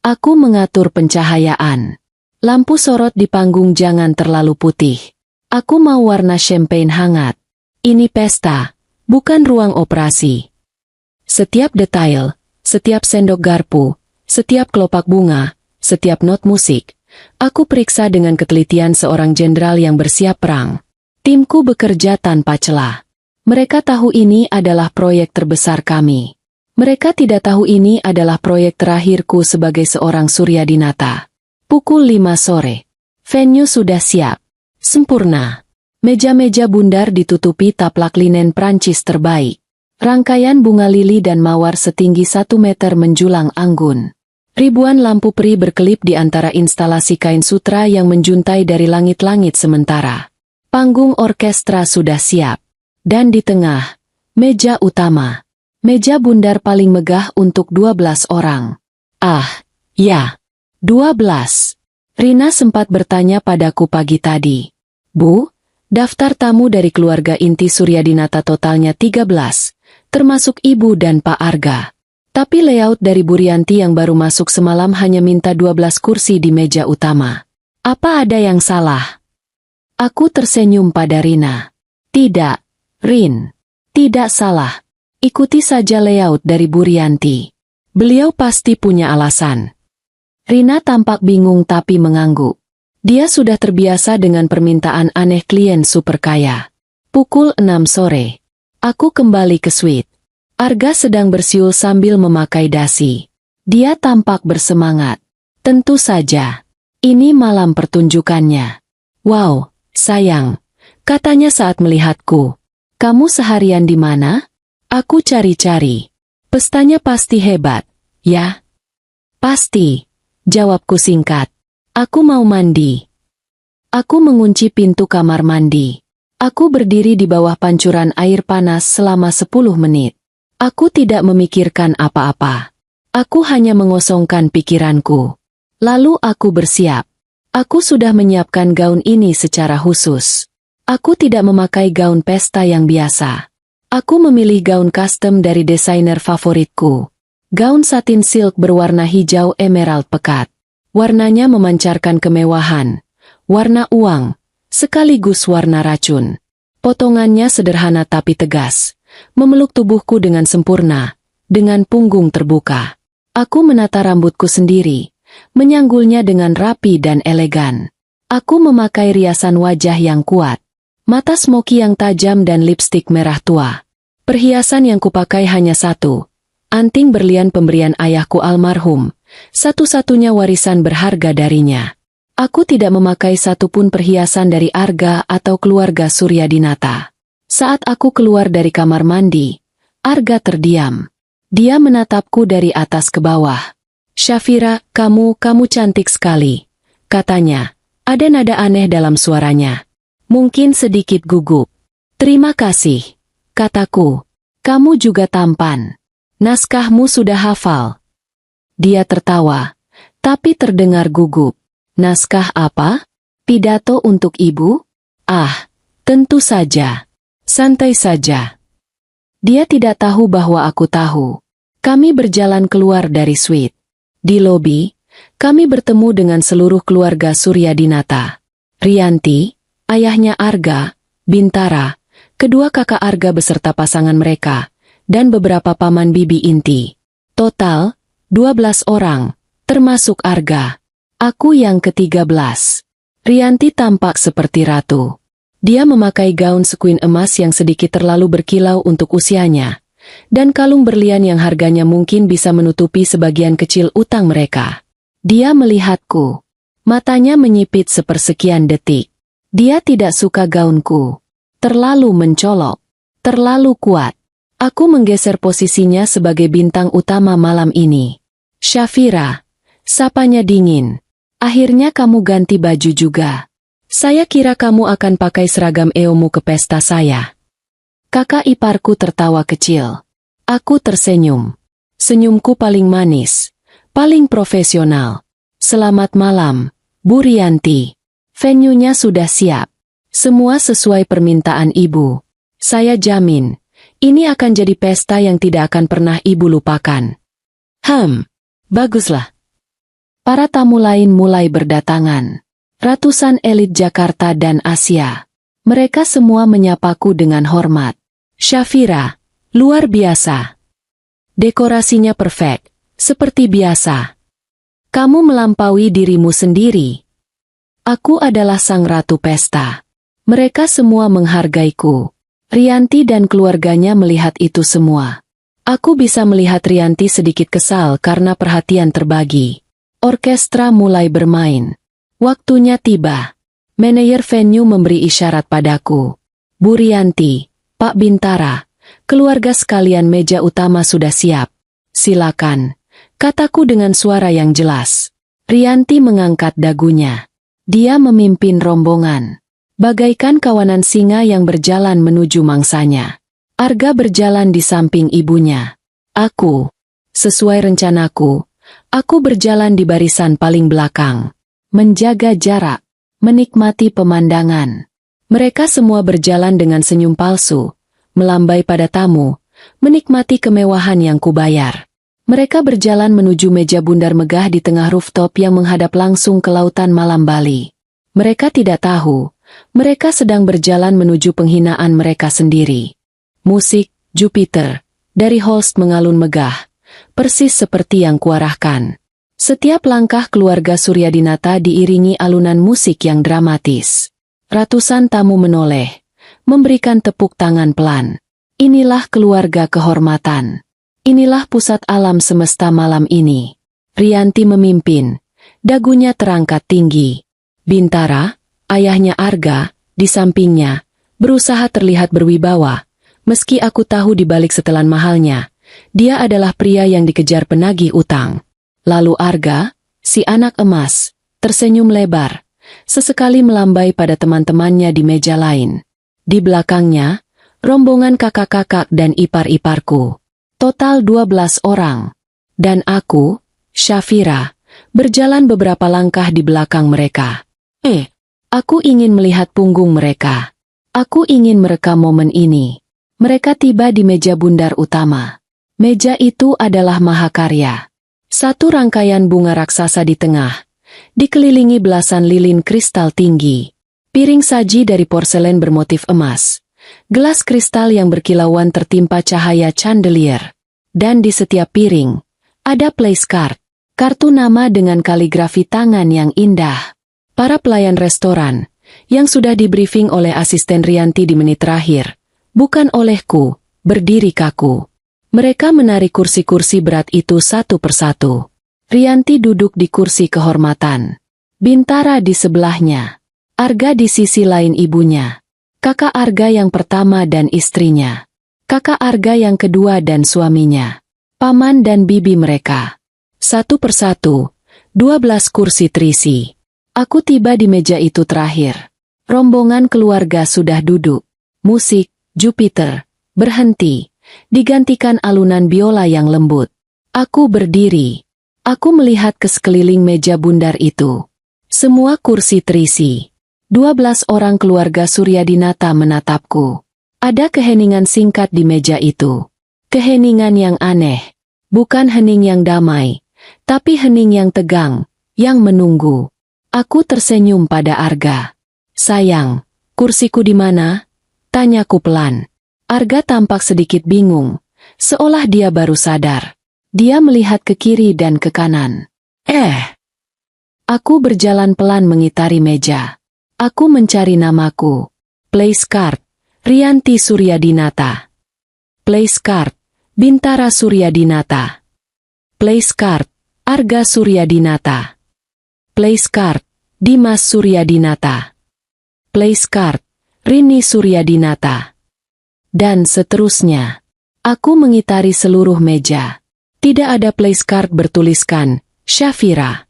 Aku mengatur pencahayaan. Lampu sorot di panggung jangan terlalu putih. Aku mau warna champagne hangat. Ini pesta, bukan ruang operasi. Setiap detail, setiap sendok garpu, setiap kelopak bunga, setiap not musik, aku periksa dengan ketelitian seorang jenderal yang bersiap perang. Timku bekerja tanpa celah. Mereka tahu ini adalah proyek terbesar kami. Mereka tidak tahu ini adalah proyek terakhirku sebagai seorang Suryadinata. Pukul 5 sore. Venue sudah siap. Sempurna. Meja-meja bundar ditutupi taplak linen Prancis terbaik. Rangkaian bunga lili dan mawar setinggi 1 meter menjulang anggun. Ribuan lampu peri berkelip di antara instalasi kain sutra yang menjuntai dari langit-langit sementara. Panggung orkestra sudah siap. Dan di tengah, meja utama. Meja bundar paling megah untuk 12 orang. Ah, ya. 12. Rina sempat bertanya padaku pagi tadi. Bu, daftar tamu dari keluarga inti Suryadinata totalnya 13, termasuk ibu dan Pak Arga. Tapi layout dari Bu Rianti yang baru masuk semalam hanya minta 12 kursi di meja utama. Apa ada yang salah? Aku tersenyum pada Rina. Tidak, Rin. Tidak salah. Ikuti saja layout dari Bu Rianti. Beliau pasti punya alasan. Rina tampak bingung tapi mengangguk. Dia sudah terbiasa dengan permintaan aneh klien super kaya. Pukul 6 sore. Aku kembali ke suite. Arga sedang bersiul sambil memakai dasi. Dia tampak bersemangat. Tentu saja. Ini malam pertunjukannya. Wow, sayang. Katanya saat melihatku. Kamu seharian di mana? Aku cari-cari. Pestanya pasti hebat, ya? Pasti, jawabku singkat. Aku mau mandi. Aku mengunci pintu kamar mandi. Aku berdiri di bawah pancuran air panas selama 10 menit. Aku tidak memikirkan apa-apa. Aku hanya mengosongkan pikiranku. Lalu aku bersiap. Aku sudah menyiapkan gaun ini secara khusus. Aku tidak memakai gaun pesta yang biasa. Aku memilih gaun custom dari desainer favoritku. Gaun satin silk berwarna hijau emerald pekat. Warnanya memancarkan kemewahan. Warna uang, sekaligus warna racun. Potongannya sederhana tapi tegas. Memeluk tubuhku dengan sempurna, dengan punggung terbuka. Aku menata rambutku sendiri, menyanggulnya dengan rapi dan elegan. Aku memakai riasan wajah yang kuat. Mata smoky yang tajam dan lipstik merah tua. Perhiasan yang kupakai hanya satu, anting berlian pemberian ayahku almarhum, satu-satunya warisan berharga darinya. Aku tidak memakai satupun perhiasan dari Arga atau keluarga Suryadinata. Saat aku keluar dari kamar mandi, Arga terdiam. Dia menatapku dari atas ke bawah. "Syafira, kamu cantik sekali," katanya. Ada nada aneh dalam suaranya. Mungkin sedikit gugup. "Terima kasih," kataku. "Kamu juga tampan. Naskahmu sudah hafal." Dia tertawa, tapi terdengar gugup. "Naskah apa? Pidato untuk ibu?" "Ah, tentu saja. Santai saja." Dia tidak tahu bahwa aku tahu. Kami berjalan keluar dari suite. Di lobi, kami bertemu dengan seluruh keluarga Suryadinata. Rianti, ayahnya Arga, Bintara, kedua kakak Arga beserta pasangan mereka, dan beberapa paman bibi inti. Total, 12 orang, termasuk Arga. Aku yang ke-13. Rianti tampak seperti ratu. Dia memakai gaun sekuin emas yang sedikit terlalu berkilau untuk usianya, dan kalung berlian yang harganya mungkin bisa menutupi sebagian kecil utang mereka. Dia melihatku. Matanya menyipit sepersekian detik. Dia tidak suka gaunku. Terlalu mencolok. Terlalu kuat. Aku menggeser posisinya sebagai bintang utama malam ini. "Syafira," sapanya dingin. "Akhirnya kamu ganti baju juga. Saya kira kamu akan pakai seragam EOmu ke pesta saya." Kakak iparku tertawa kecil. Aku tersenyum. Senyumku paling manis, paling profesional. "Selamat malam, Bu Rianti. Venue-nya sudah siap. Semua sesuai permintaan ibu. Saya jamin, ini akan jadi pesta yang tidak akan pernah ibu lupakan." Baguslah. Para tamu lain mulai berdatangan. Ratusan elit Jakarta dan Asia. Mereka semua menyapaku dengan hormat. "Syafira, luar biasa. Dekorasinya perfect, seperti biasa. Kamu melampaui dirimu sendiri." Aku adalah sang ratu pesta. Mereka semua menghargaiku. Rianti dan keluarganya melihat itu semua. Aku bisa melihat Rianti sedikit kesal karena perhatian terbagi. Orkestra mulai bermain. Waktunya tiba. Manajer venue memberi isyarat padaku. "Bu Rianti, Pak Bintara, keluarga sekalian, meja utama sudah siap. Silakan," kataku dengan suara yang jelas. Rianti mengangkat dagunya. Dia memimpin rombongan. Bagaikan kawanan singa yang berjalan menuju mangsanya. Arga berjalan di samping ibunya. Aku, sesuai rencanaku, aku berjalan di barisan paling belakang. Menjaga jarak, menikmati pemandangan. Mereka semua berjalan dengan senyum palsu, melambai pada tamu, menikmati kemewahan yang kubayar. Mereka berjalan menuju meja bundar megah di tengah rooftop yang menghadap langsung ke lautan malam Bali. Mereka tidak tahu, mereka sedang berjalan menuju penghinaan mereka sendiri. Musik, Jupiter, dari Holst mengalun megah, persis seperti yang kuarahkan. Setiap langkah keluarga Suryadinata diiringi alunan musik yang dramatis. Ratusan tamu menoleh, memberikan tepuk tangan pelan. Inilah keluarga kehormatan. Inilah pusat alam semesta malam ini. Rianti memimpin, dagunya terangkat tinggi. Bintara, ayahnya Arga, di sampingnya, berusaha terlihat berwibawa. Meski aku tahu di balik setelan mahalnya, dia adalah pria yang dikejar penagih utang. Lalu Arga, si anak emas, tersenyum lebar, sesekali melambai pada teman-temannya di meja lain. Di belakangnya, rombongan kakak-kakak dan ipar-iparku. Total 12 orang. Dan aku, Syafira, berjalan beberapa langkah di belakang mereka. Aku ingin melihat punggung mereka. Aku ingin merekam momen ini. Mereka tiba di meja bundar utama. Meja itu adalah mahakarya. Satu rangkaian bunga raksasa di tengah, dikelilingi belasan lilin kristal tinggi. Piring saji dari porselen bermotif emas. Gelas kristal yang berkilauan tertimpa cahaya chandelier. Dan di setiap piring, ada place card. Kartu nama dengan kaligrafi tangan yang indah. Para pelayan restoran, yang sudah di-briefing oleh asisten Rianti di menit terakhir, bukan olehku, berdiri kaku. Mereka menarik kursi-kursi berat itu satu persatu. Rianti duduk di kursi kehormatan. Bintara di sebelahnya. Arga di sisi lain ibunya. Kakak Arga yang pertama dan istrinya. Kakak Arga yang kedua dan suaminya. Paman dan bibi mereka. Satu persatu, 12 kursi terisi. Aku tiba di meja itu terakhir. Rombongan keluarga sudah duduk. Musik, Jupiter, berhenti. Digantikan alunan biola yang lembut. Aku berdiri. Aku melihat ke sekeliling meja bundar itu. Semua kursi terisi. 12 orang keluarga Suryadinata menatapku. Ada keheningan singkat di meja itu. Keheningan yang aneh. Bukan hening yang damai, tapi hening yang tegang, yang menunggu. Aku tersenyum pada Arga. Sayang, kursiku di mana? Tanyaku pelan. Arga tampak sedikit bingung, seolah dia baru sadar. Dia melihat ke kiri dan ke kanan. Aku berjalan pelan mengitari meja. Aku mencari namaku. Place card, Rianti Suryadinata. Place card, Bintara Suryadinata. Place card, Arga Suryadinata. Place card, Dimas Suryadinata. Place card, Rini Suryadinata. Dan seterusnya. Aku mengitari seluruh meja. Tidak ada place card bertuliskan, Syafira.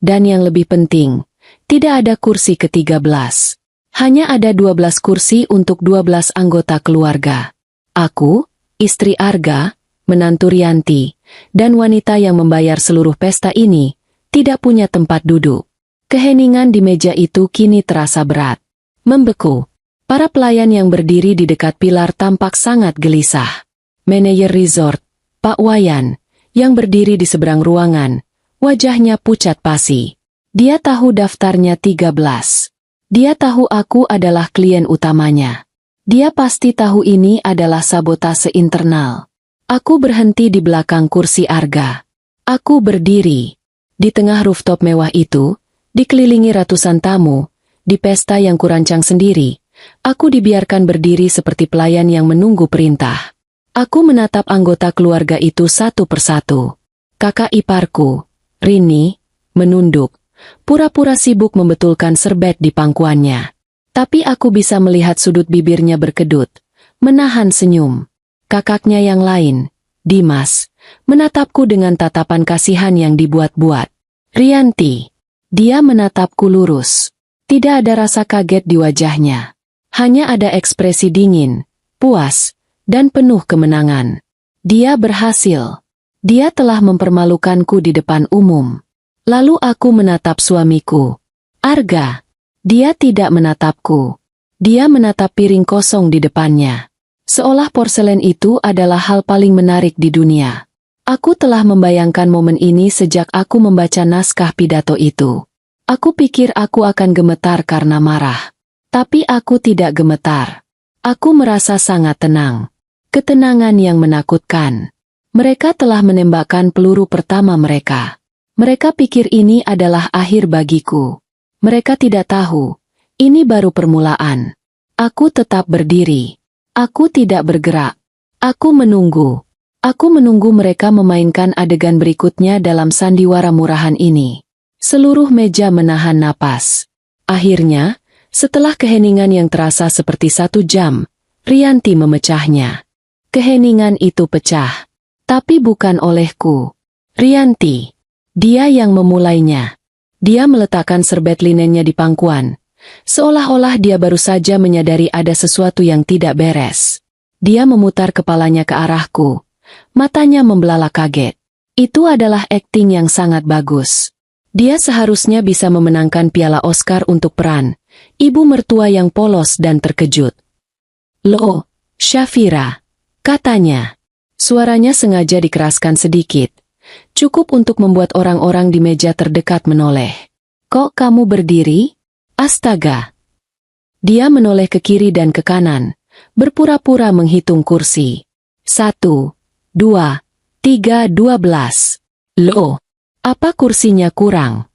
Dan yang lebih penting, tidak ada kursi ke-13. Hanya ada 12 kursi untuk 12 anggota keluarga. Aku, istri Arga, menantu Rianti, dan wanita yang membayar seluruh pesta ini, tidak punya tempat duduk. Keheningan di meja itu kini terasa berat. Membeku. Para pelayan yang berdiri di dekat pilar tampak sangat gelisah. Manajer resort, Pak Wayan, yang berdiri di seberang ruangan, wajahnya pucat pasi. Dia tahu daftarnya 13. Dia tahu aku adalah klien utamanya. Dia pasti tahu ini adalah sabotase internal. Aku berhenti di belakang kursi Arga. Aku berdiri. Di tengah rooftop mewah itu, dikelilingi ratusan tamu, di pesta yang kurancang sendiri, aku dibiarkan berdiri seperti pelayan yang menunggu perintah. Aku menatap anggota keluarga itu satu persatu. Kakak iparku, Rini, menunduk, pura-pura sibuk membetulkan serbet di pangkuannya. Tapi aku bisa melihat sudut bibirnya berkedut, menahan senyum. Kakaknya yang lain, Dimas, menatapku dengan tatapan kasihan yang dibuat-buat. Rianti. Dia menatapku lurus. Tidak ada rasa kaget di wajahnya. Hanya ada ekspresi dingin, puas, dan penuh kemenangan. Dia berhasil. Dia telah mempermalukanku di depan umum. Lalu aku menatap suamiku. Arga. Dia tidak menatapku. Dia menatap piring kosong di depannya. Seolah porselen itu adalah hal paling menarik di dunia. Aku telah membayangkan momen ini sejak aku membaca naskah pidato itu. Aku pikir aku akan gemetar karena marah. Tapi aku tidak gemetar. Aku merasa sangat tenang. Ketenangan yang menakutkan. Mereka telah menembakkan peluru pertama mereka. Mereka pikir ini adalah akhir bagiku. Mereka tidak tahu. Ini baru permulaan. Aku tetap berdiri. Aku tidak bergerak. Aku menunggu. Aku menunggu mereka memainkan adegan berikutnya dalam sandiwara murahan ini. Seluruh meja menahan napas. Akhirnya, setelah keheningan yang terasa seperti 1 jam, Rianti memecahnya. Keheningan itu pecah. Tapi bukan olehku. Rianti. Dia yang memulainya. Dia meletakkan serbet linennya di pangkuan. Seolah-olah dia baru saja menyadari ada sesuatu yang tidak beres. Dia memutar kepalanya ke arahku. Matanya membelalak kaget. Itu adalah akting yang sangat bagus. Dia seharusnya bisa memenangkan piala Oscar untuk peran ibu mertua yang polos dan terkejut. Loh, Syafira, katanya. Suaranya sengaja dikeraskan sedikit. Cukup untuk membuat orang-orang di meja terdekat menoleh. Kok kamu berdiri? Astaga. Dia menoleh ke kiri dan ke kanan, berpura-pura menghitung kursi. 1, 2, 3, 12. Loh, apa kursinya kurang?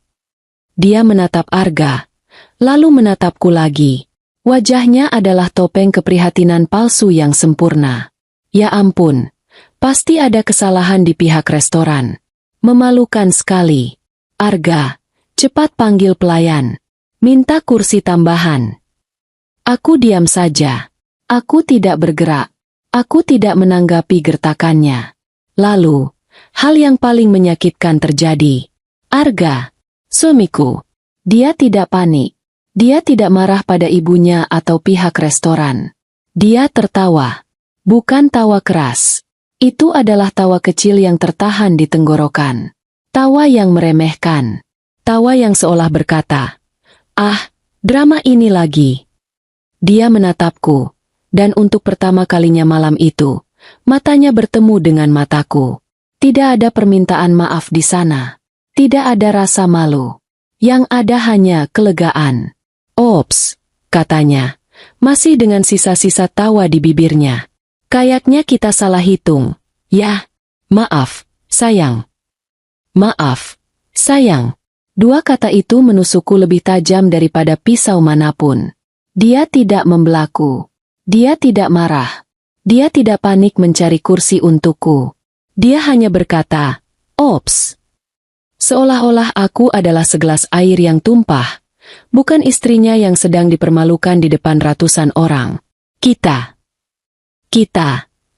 Dia menatap Arga, lalu menatapku lagi. Wajahnya adalah topeng keprihatinan palsu yang sempurna. Ya ampun, pasti ada kesalahan di pihak restoran. Memalukan sekali. Arga, cepat panggil pelayan. Minta kursi tambahan. Aku diam saja. Aku tidak bergerak. Aku tidak menanggapi gertakannya. Lalu, hal yang paling menyakitkan terjadi. Arga, suamiku, dia tidak panik. Dia tidak marah pada ibunya atau pihak restoran. Dia tertawa. Bukan tawa keras. Itu adalah tawa kecil yang tertahan di tenggorokan. Tawa yang meremehkan. Tawa yang seolah berkata, "Ah, drama ini lagi." Dia menatapku, dan untuk pertama kalinya malam itu, matanya bertemu dengan mataku. Tidak ada permintaan maaf di sana. Tidak ada rasa malu. Yang ada hanya kelegaan. "Ops," katanya, masih dengan sisa-sisa tawa di bibirnya. "Kayaknya kita salah hitung. Ya, maaf, sayang." Maaf, sayang. Dua kata itu menusukku lebih tajam daripada pisau manapun. Dia tidak membelaku. Dia tidak marah. Dia tidak panik mencari kursi untukku. Dia hanya berkata, "Ops." Seolah-olah aku adalah segelas air yang tumpah, bukan istrinya yang sedang dipermalukan di depan ratusan orang. Kita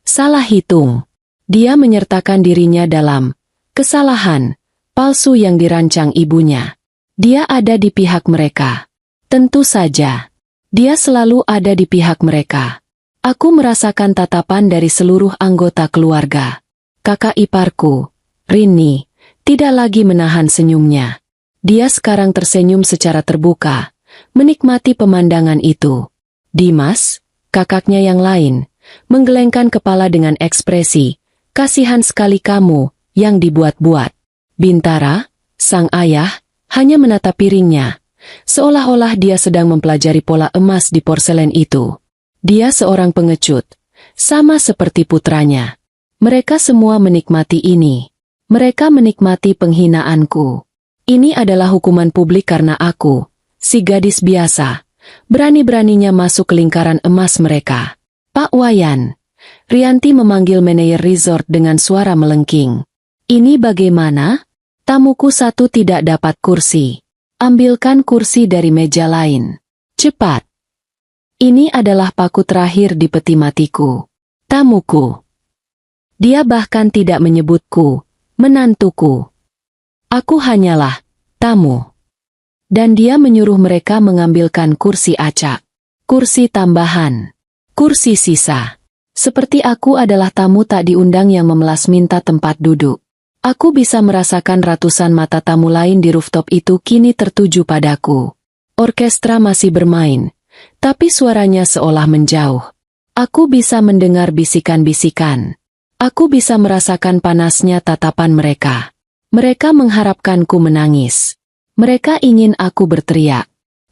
salah hitung. Dia menyertakan dirinya dalam kesalahan palsu yang dirancang ibunya. Dia ada di pihak mereka. Tentu saja. Dia selalu ada di pihak mereka. Aku merasakan tatapan dari seluruh anggota keluarga. Kakak iparku, Rini, tidak lagi menahan senyumnya. Dia sekarang tersenyum secara terbuka, menikmati pemandangan itu. Dimas, kakaknya yang lain, menggelengkan kepala dengan ekspresi, "Kasihan sekali kamu, yang dibuat-buat." Bintara, sang ayah, hanya menatap piringnya, seolah-olah dia sedang mempelajari pola emas di porselen itu. Dia seorang pengecut, sama seperti putranya. Mereka semua menikmati ini. Mereka menikmati penghinaanku. Ini adalah hukuman publik karena aku, si gadis biasa, berani-beraninya masuk ke lingkaran emas mereka. "Pak Wayan." Rianti memanggil manajer resort dengan suara melengking. "Ini bagaimana? Tamuku satu tidak dapat kursi. Ambilkan kursi dari meja lain. Cepat." Ini adalah paku terakhir di peti matiku. Tamuku. Dia bahkan tidak menyebutku, menantuku. Aku hanyalah tamu. Dan dia menyuruh mereka mengambilkan kursi acak. Kursi tambahan. Kursi sisa. Seperti aku adalah tamu tak diundang yang memelas minta tempat duduk. Aku bisa merasakan ratusan mata tamu lain di rooftop itu kini tertuju padaku. Orkestra masih bermain, tapi suaranya seolah menjauh. Aku bisa mendengar bisikan-bisikan. Aku bisa merasakan panasnya tatapan mereka. Mereka mengharapkanku menangis. Mereka ingin aku berteriak.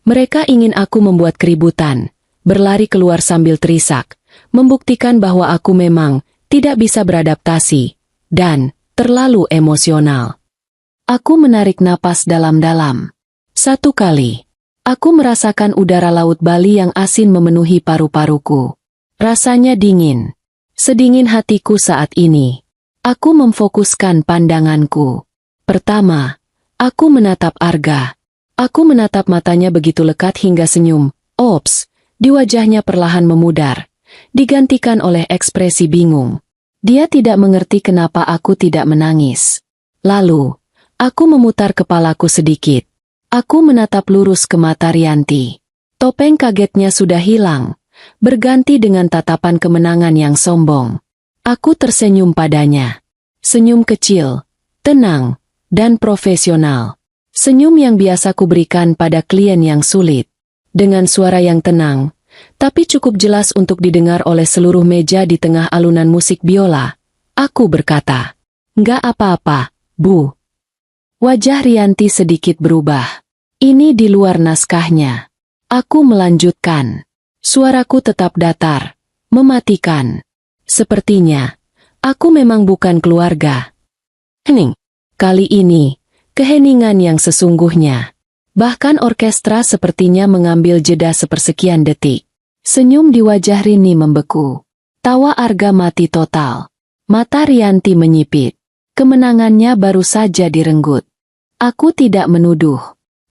Mereka ingin aku membuat keributan, berlari keluar sambil terisak, membuktikan bahwa aku memang tidak bisa beradaptasi, dan terlalu emosional. Aku menarik napas dalam-dalam. Satu kali, aku merasakan udara laut Bali yang asin memenuhi paru-paruku. Rasanya dingin. Sedingin hatiku saat ini. Aku memfokuskan pandanganku. Pertama, aku menatap Arga. Aku menatap matanya begitu lekat hingga senyum, ops, di wajahnya perlahan memudar, digantikan oleh ekspresi bingung. Dia tidak mengerti kenapa aku tidak menangis. Lalu, aku memutar kepalaku sedikit. Aku menatap lurus ke mata Rianti. Topeng kagetnya sudah hilang, berganti dengan tatapan kemenangan yang sombong. Aku tersenyum padanya. Senyum kecil, tenang, dan profesional. Senyum yang biasa kuberikan pada klien yang sulit. Dengan suara yang tenang, tapi cukup jelas untuk didengar oleh seluruh meja di tengah alunan musik biola, aku berkata, "Nggak apa-apa, Bu." Wajah Rianti sedikit berubah. Ini di luar naskahnya. Aku melanjutkan. Suaraku tetap datar, mematikan. Sepertinya, aku memang bukan keluarga. Hening. Kali ini, keheningan yang sesungguhnya. Bahkan orkestra sepertinya mengambil jeda sepersekian detik. Senyum di wajah Rini membeku. Tawa Arga mati total. Mata Rianti menyipit. Kemenangannya baru saja direnggut. Aku tidak menuduh.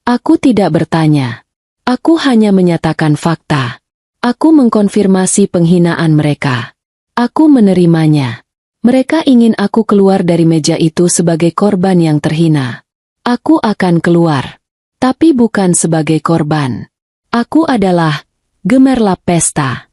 Aku tidak bertanya. Aku hanya menyatakan fakta. Aku mengkonfirmasi penghinaan mereka. Aku menerimanya. Mereka ingin aku keluar dari meja itu sebagai korban yang terhina. Aku akan keluar. Tapi bukan sebagai korban. Aku adalah Gemerlap Pesta.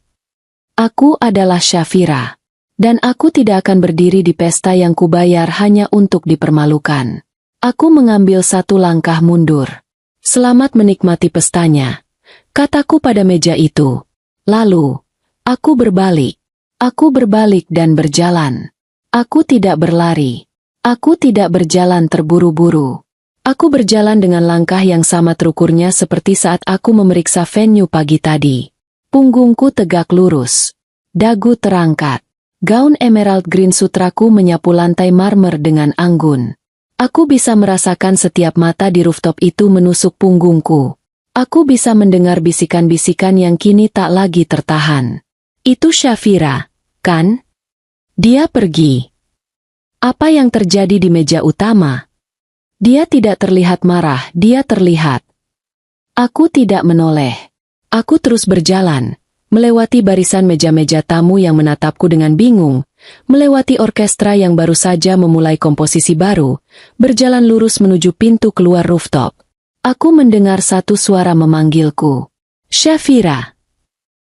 Aku adalah Syafira. Dan aku tidak akan berdiri di pesta yang kubayar hanya untuk dipermalukan. Aku mengambil satu langkah mundur. Selamat menikmati pestanya, kataku pada meja itu. Lalu, aku berbalik. Aku berbalik dan berjalan. Aku tidak berlari. Aku tidak berjalan terburu-buru. Aku berjalan dengan langkah yang sama terukurnya seperti saat aku memeriksa venue pagi tadi. Punggungku tegak lurus. Dagu terangkat. Gaun emerald green sutraku menyapu lantai marmer dengan anggun. Aku bisa merasakan setiap mata di rooftop itu menusuk punggungku. Aku bisa mendengar bisikan-bisikan yang kini tak lagi tertahan. Itu Syafira, kan? Dia pergi. Apa yang terjadi di meja utama? Dia tidak terlihat marah, dia terlihat. Aku tidak menoleh. Aku terus berjalan. Melewati barisan meja-meja tamu yang menatapku dengan bingung, melewati orkestra yang baru saja memulai komposisi baru, berjalan lurus menuju pintu keluar rooftop. Aku mendengar satu suara memanggilku. Syafira.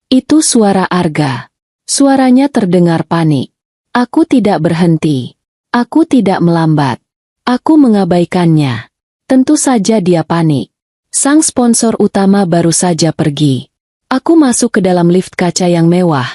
Itu suara Arga. Suaranya terdengar panik. Aku tidak berhenti. Aku tidak melambat. Aku mengabaikannya. Tentu saja dia panik. Sang sponsor utama baru saja pergi. Aku masuk ke dalam lift kaca yang mewah,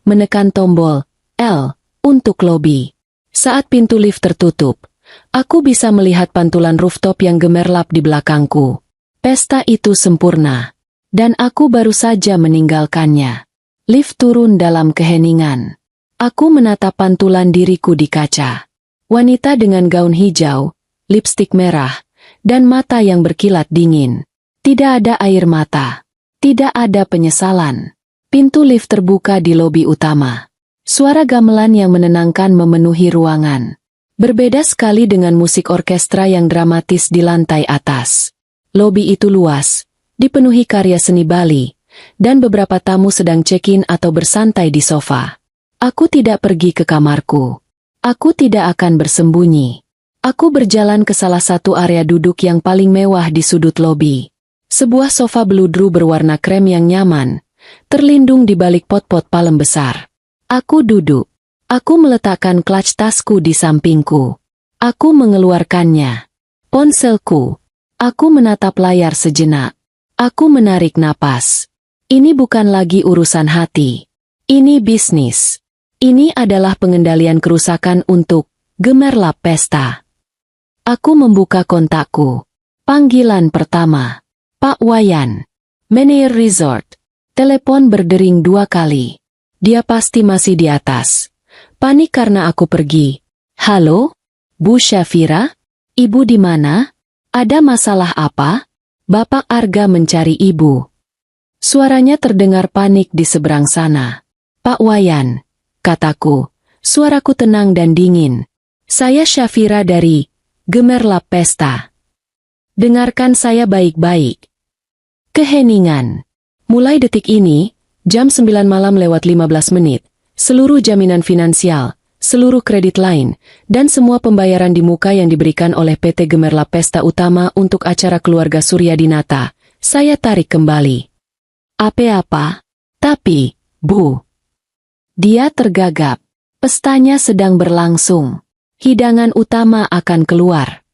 menekan tombol L untuk lobi. Saat pintu lift tertutup, aku bisa melihat pantulan rooftop yang gemerlap di belakangku. Pesta itu sempurna, dan aku baru saja meninggalkannya. Lift turun dalam keheningan. Aku menatap pantulan diriku di kaca. Wanita dengan gaun hijau, lipstik merah, dan mata yang berkilat dingin. Tidak ada air mata. Tidak ada penyesalan. Pintu lift terbuka di lobi utama. Suara gamelan yang menenangkan memenuhi ruangan. Berbeda sekali dengan musik orkestra yang dramatis di lantai atas. Lobi itu luas, dipenuhi karya seni Bali, dan beberapa tamu sedang check-in atau bersantai di sofa. Aku tidak pergi ke kamarku. Aku tidak akan bersembunyi. Aku berjalan ke salah satu area duduk yang paling mewah di sudut lobi. Sebuah sofa beludru berwarna krem yang nyaman, terlindung di balik pot-pot palem besar. Aku duduk. Aku meletakkan clutch tasku di sampingku. Aku mengeluarkannya. Ponselku. Aku menatap layar sejenak. Aku menarik napas. Ini bukan lagi urusan hati. Ini bisnis. Ini adalah pengendalian kerusakan untuk Gemerlap Pesta. Aku membuka kontakku. Panggilan pertama. Pak Wayan. Meneer Resort. Telepon berdering 2 kali. Dia pasti masih di atas. Panik karena aku pergi. Halo? Bu Syafira? Ibu di mana? Ada masalah apa? Bapak Arga mencari ibu. Suaranya terdengar panik di seberang sana. Pak Wayan, kataku. Suaraku tenang dan dingin. Saya Syafira dari Gemerlap Pesta. Dengarkan saya baik-baik. Keheningan. Mulai detik ini, jam 9 malam lewat 15 menit, seluruh jaminan finansial, seluruh kredit lain, dan semua pembayaran di muka yang diberikan oleh PT Gemerlap Pesta Utama untuk acara keluarga Suryadinata, saya tarik kembali. Apa? Tapi, Bu. Dia tergagap. Pestanya sedang berlangsung. Hidangan utama akan keluar.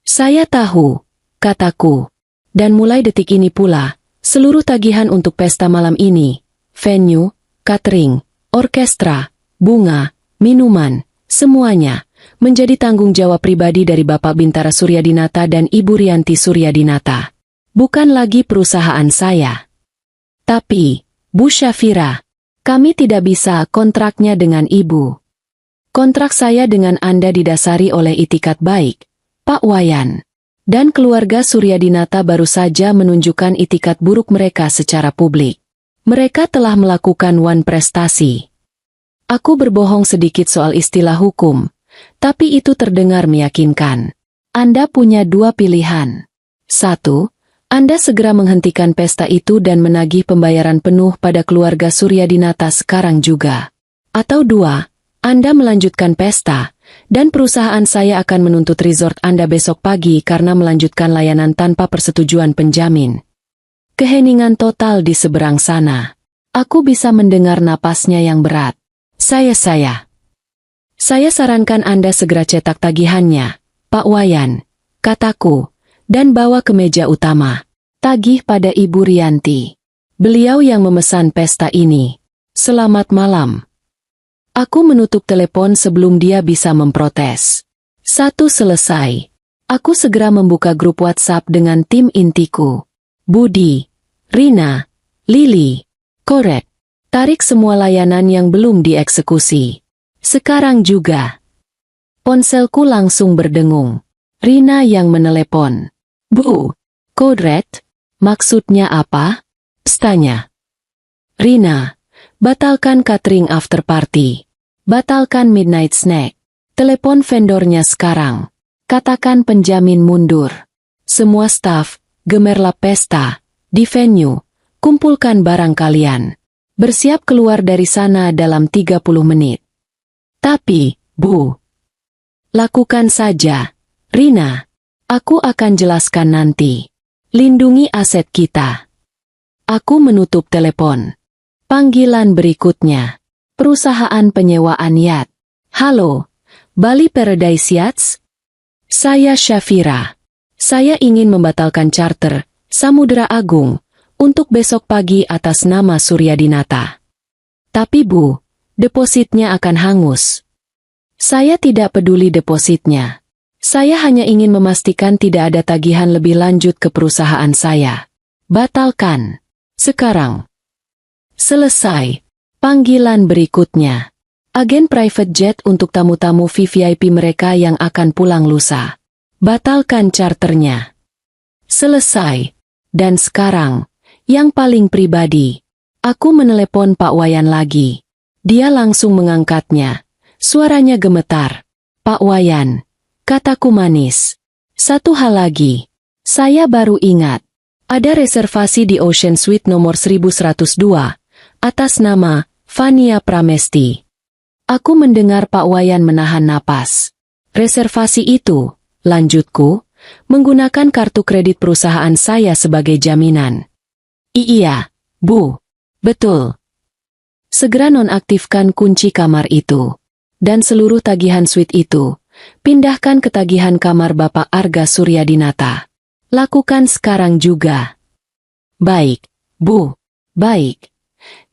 Saya tahu. Kataku. Dan mulai detik ini pula, seluruh tagihan untuk pesta malam ini, venue, catering, orkestra, bunga, minuman, semuanya, menjadi tanggung jawab pribadi dari Bapak Bintara Suryadinata dan Ibu Rianti Suryadinata. Bukan lagi perusahaan saya. Tapi, Bu Syafira, kami tidak bisa kontraknya dengan Ibu. Kontrak saya dengan Anda didasari oleh itikat baik, Pak Wayan. Dan keluarga Suryadinata baru saja menunjukkan itikat buruk mereka secara publik. Mereka telah melakukan one prestasi. Aku berbohong sedikit soal istilah hukum, tapi itu terdengar meyakinkan. Anda punya dua pilihan. 1. Anda segera menghentikan pesta itu dan menagih pembayaran penuh pada keluarga Suryadinata sekarang juga. Atau 2. Anda melanjutkan pesta, dan perusahaan saya akan menuntut resort Anda besok pagi karena melanjutkan layanan tanpa persetujuan penjamin. Keheningan total di seberang sana. Aku bisa mendengar napasnya yang berat. Saya sarankan Anda segera cetak tagihannya, Pak Wayan, kataku, dan bawa ke meja utama. Tagih pada Ibu Rianti. Beliau yang memesan pesta ini. Selamat malam. Aku menutup telepon sebelum dia bisa memprotes. 1 selesai. Aku segera membuka grup WhatsApp dengan tim intiku. Budi, Rina, Lili, Korek. Tarik semua layanan yang belum dieksekusi. Sekarang juga. Ponselku langsung berdengung. Rina yang menelepon. Bu, Kodret, maksudnya apa? Tanya. Rina, batalkan catering after party. Batalkan midnight snack. Telepon vendornya sekarang. Katakan penjamin mundur. Semua staf, gemerlap pesta. Di venue, kumpulkan barang kalian. Bersiap keluar dari sana dalam 30 menit. Tapi, Bu, lakukan saja. Rina, aku akan jelaskan nanti. Lindungi aset kita. Aku menutup telepon. Panggilan berikutnya. Perusahaan penyewaan yacht. Halo, Bali Paradise Yachts? Saya Syafira. Saya ingin membatalkan charter Samudera Agung untuk besok pagi atas nama Suryadinata. Tapi Bu, depositnya akan hangus. Saya tidak peduli depositnya. Saya hanya ingin memastikan tidak ada tagihan lebih lanjut ke perusahaan saya. Batalkan. Sekarang. Selesai. Panggilan berikutnya. Agen private jet untuk tamu-tamu VVIP mereka yang akan pulang lusa. Batalkan charternya. Selesai. Dan sekarang, yang paling pribadi. Aku menelepon Pak Wayan lagi. Dia langsung mengangkatnya. Suaranya gemetar. Pak Wayan, kataku manis. Satu hal lagi. Saya baru ingat. Ada reservasi di Ocean Suite nomor 1102. Atas nama Fania Pramesti. Aku mendengar Pak Wayan menahan napas. Reservasi itu, lanjutku, menggunakan kartu kredit perusahaan saya sebagai jaminan. Iya, Bu. Betul. Segera nonaktifkan kunci kamar itu. Dan seluruh tagihan suite itu, pindahkan ke tagihan kamar Bapak Arga Suryadinata. Lakukan sekarang juga. Baik, Bu. Baik.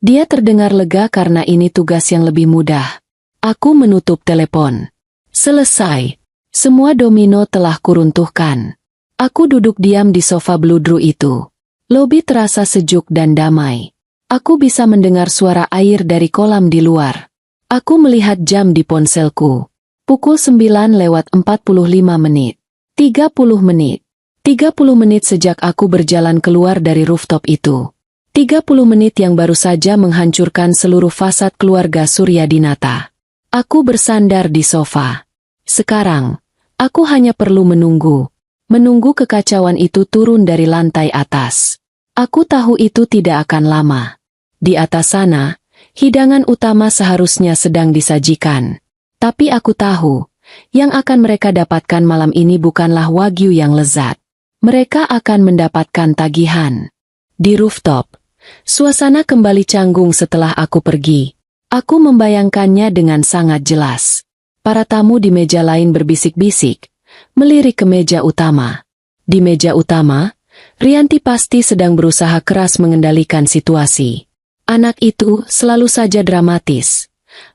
Dia terdengar lega karena ini tugas yang lebih mudah. Aku menutup telepon. Selesai. Semua domino telah kuruntuhkan. Aku duduk diam di sofa bludru itu. Lobi terasa sejuk dan damai. Aku bisa mendengar suara air dari kolam di luar. Aku melihat jam di ponselku. Pukul 9:45 menit. 30 menit. 30 menit sejak aku berjalan keluar dari rooftop itu. 30 menit yang baru saja menghancurkan seluruh fasad keluarga Suryadinata. Aku bersandar di sofa. Sekarang, aku hanya perlu menunggu. Menunggu kekacauan itu turun dari lantai atas. Aku tahu itu tidak akan lama. Di atas sana, hidangan utama seharusnya sedang disajikan. Tapi aku tahu, yang akan mereka dapatkan malam ini bukanlah wagyu yang lezat. Mereka akan mendapatkan tagihan. Di rooftop, suasana kembali canggung setelah aku pergi. Aku membayangkannya dengan sangat jelas. Para tamu di meja lain berbisik-bisik, melirik ke meja utama. Di meja utama, Rianti pasti sedang berusaha keras mengendalikan situasi. Anak itu selalu saja dramatis.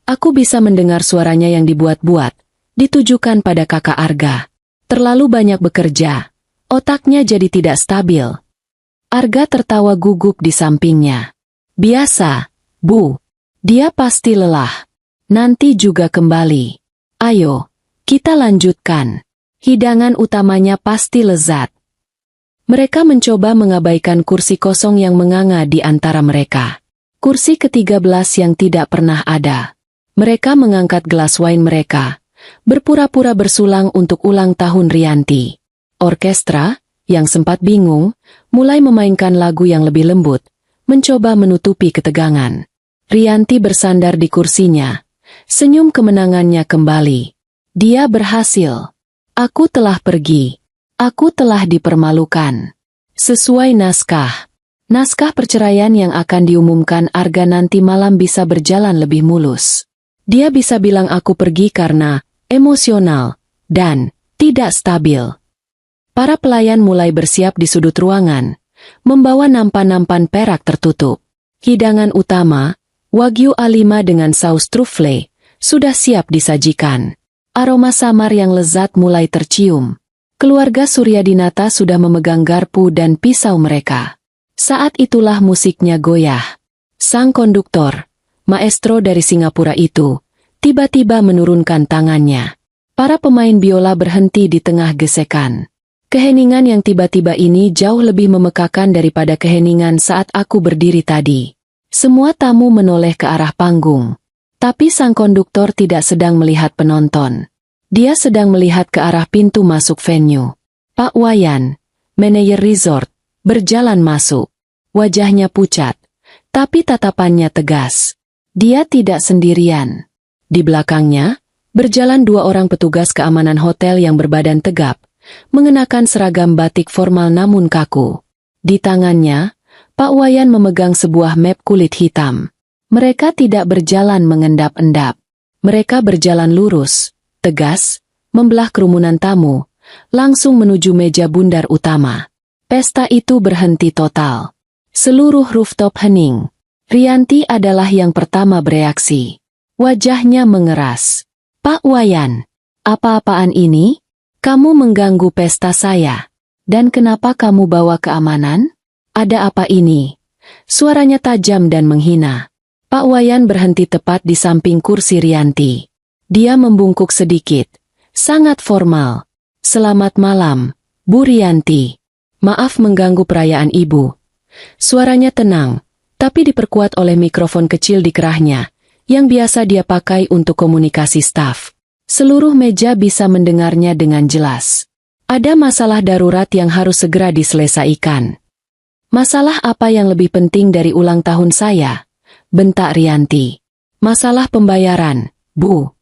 Aku bisa mendengar suaranya yang dibuat-buat, ditujukan pada kakak Arga. Terlalu banyak bekerja, otaknya jadi tidak stabil. Arga tertawa gugup di sampingnya. Biasa, Bu. Dia pasti lelah. Nanti juga kembali. Ayo, kita lanjutkan. Hidangan utamanya pasti lezat. Mereka mencoba mengabaikan kursi kosong yang menganga di antara mereka. Kursi ke-13 yang tidak pernah ada. Mereka mengangkat gelas wine mereka, berpura-pura bersulang untuk ulang tahun Rianti. Orkestra, yang sempat bingung, mulai memainkan lagu yang lebih lembut, mencoba menutupi ketegangan. Rianti bersandar di kursinya, senyum kemenangannya kembali. Dia berhasil. Aku telah pergi. Aku telah dipermalukan. Sesuai naskah. Naskah perceraian yang akan diumumkan Arga nanti malam bisa berjalan lebih mulus. Dia bisa bilang aku pergi karena emosional dan tidak stabil. Para pelayan mulai bersiap di sudut ruangan, membawa nampan-nampan perak tertutup. Hidangan utama, Wagyu A5 dengan saus truffle, sudah siap disajikan. Aroma samar yang lezat mulai tercium. Keluarga Suryadinata sudah memegang garpu dan pisau mereka. Saat itulah musiknya goyah. Sang konduktor, maestro dari Singapura itu, tiba-tiba menurunkan tangannya. Para pemain biola berhenti di tengah gesekan. Keheningan yang tiba-tiba ini jauh lebih memekakan daripada keheningan saat aku berdiri tadi. Semua tamu menoleh ke arah panggung. Tapi sang konduktor tidak sedang melihat penonton. Dia sedang melihat ke arah pintu masuk venue. Pak Wayan, manajer resort, berjalan masuk. Wajahnya pucat, tapi tatapannya tegas. Dia tidak sendirian. Di belakangnya, berjalan dua orang petugas keamanan hotel yang berbadan tegap, mengenakan seragam batik formal namun kaku. Di tangannya, Pak Wayan memegang sebuah map kulit hitam. Mereka tidak berjalan mengendap-endap. Mereka berjalan lurus, tegas, membelah kerumunan tamu, langsung menuju meja bundar utama. Pesta itu berhenti total. Seluruh rooftop hening. Rianti adalah yang pertama bereaksi. Wajahnya mengeras. Pak Wayan, apa-apaan ini? Kamu mengganggu pesta saya. Dan kenapa kamu bawa keamanan? Ada apa ini? Suaranya tajam dan menghina. Pak Wayan berhenti tepat di samping kursi Rianti. Dia membungkuk sedikit. Sangat formal. Selamat malam, Bu Rianti. Maaf mengganggu perayaan Ibu. Suaranya tenang, tapi diperkuat oleh mikrofon kecil di kerahnya, yang biasa dia pakai untuk komunikasi staf. Seluruh meja bisa mendengarnya dengan jelas. Ada masalah darurat yang harus segera diselesaikan. Masalah apa yang lebih penting dari ulang tahun saya? Bentak Rianti. Masalah pembayaran, Bu.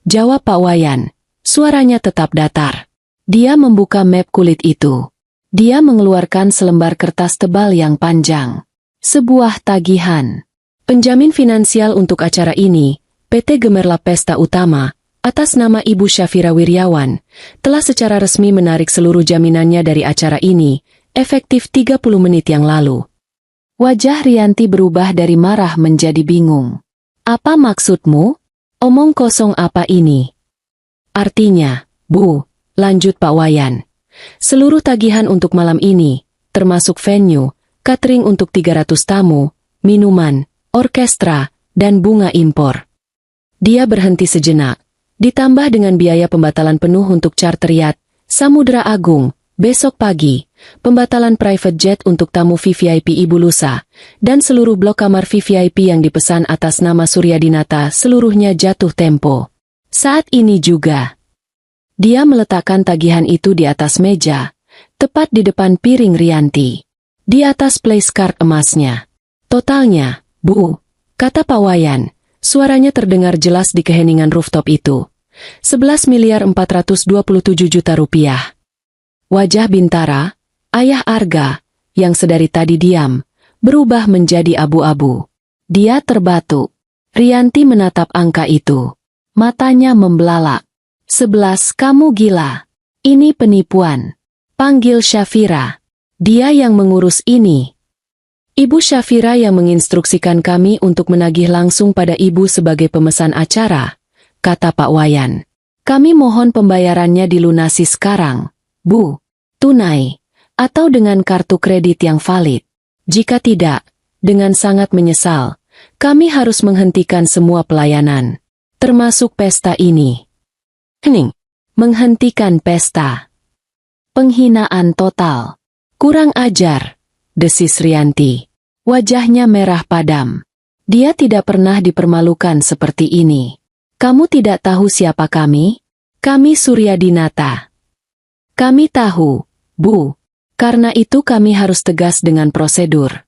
Jawab Pak Wayan. Suaranya tetap datar. Dia membuka map kulit itu. Dia mengeluarkan selembar kertas tebal yang panjang. Sebuah tagihan. Penjamin finansial untuk acara ini, PT Gemerlap Pesta Utama, atas nama Ibu Syafira Wiryawan, telah secara resmi menarik seluruh jaminannya dari acara ini, efektif 30 menit yang lalu. Wajah Rianti berubah dari marah menjadi bingung. Apa maksudmu? Omong kosong apa ini? Artinya, Bu, lanjut Pak Wayan. Seluruh tagihan untuk malam ini, termasuk venue, catering untuk 300 tamu, minuman, orkestra, dan bunga impor. Dia berhenti sejenak, ditambah dengan biaya pembatalan penuh untuk charter yacht, Samudra Agung, besok pagi, pembatalan private jet untuk tamu VVIP Ibu Lusa, dan seluruh blok kamar VVIP yang dipesan atas nama Suryadinata seluruhnya jatuh tempo. Saat ini juga. Dia meletakkan tagihan itu di atas meja, tepat di depan piring Rianti. Di atas place card emasnya. Totalnya, Bu, kata Pak Wayan, suaranya terdengar jelas di keheningan rooftop itu. 11.427 juta rupiah. Wajah Bintara, ayah Arga, yang sedari tadi diam, berubah menjadi abu-abu. Dia terbatuk. Rianti menatap angka itu. Matanya membelalak. 11, kamu gila. Ini penipuan. Panggil Syafira. Dia yang mengurus ini. Ibu Syafira yang menginstruksikan kami untuk menagih langsung pada Ibu sebagai pemesan acara, kata Pak Wayan. Kami mohon pembayarannya dilunasi sekarang, Bu. Tunai, atau dengan kartu kredit yang valid. Jika tidak, dengan sangat menyesal, kami harus menghentikan semua pelayanan, termasuk pesta ini. Hening. Menghentikan pesta. Penghinaan total. Kurang ajar, desis Rianti. Wajahnya merah padam. Dia tidak pernah dipermalukan seperti ini. Kamu tidak tahu siapa kami? Kami Suryadinata. Kami tahu, Bu. Karena itu kami harus tegas dengan prosedur,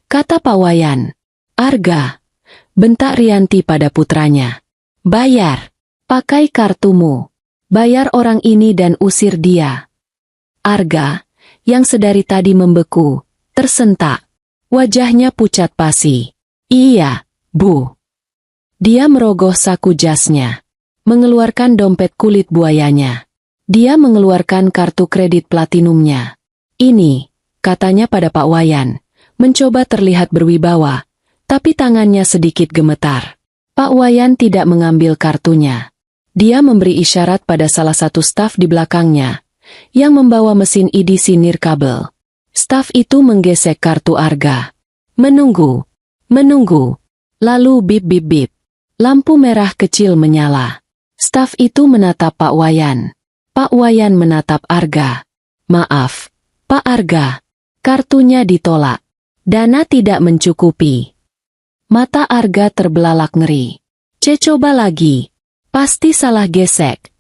kata Pak Wayan. Arga, bentak Rianti pada putranya. Bayar. Pakai kartumu. Bayar orang ini dan usir dia. Arga, yang sedari tadi membeku, tersentak. Wajahnya pucat pasi. Iya, Bu. Dia merogoh saku jasnya, mengeluarkan dompet kulit buayanya. Dia mengeluarkan kartu kredit platinumnya. Ini, katanya pada Pak Wayan, mencoba terlihat berwibawa, tapi tangannya sedikit gemetar. Pak Wayan tidak mengambil kartunya. Dia memberi isyarat pada salah satu staf di belakangnya, yang membawa mesin EDC nirkabel. Staf itu menggesek kartu Arga. Menunggu. Lalu bip-bip-bip. Lampu merah kecil menyala. Staf itu menatap Pak Wayan. Pak Wayan menatap Arga. Maaf, Pak Arga. Kartunya ditolak. Dana tidak mencukupi. Mata Arga terbelalak ngeri. Coba lagi. Pasti salah gesek.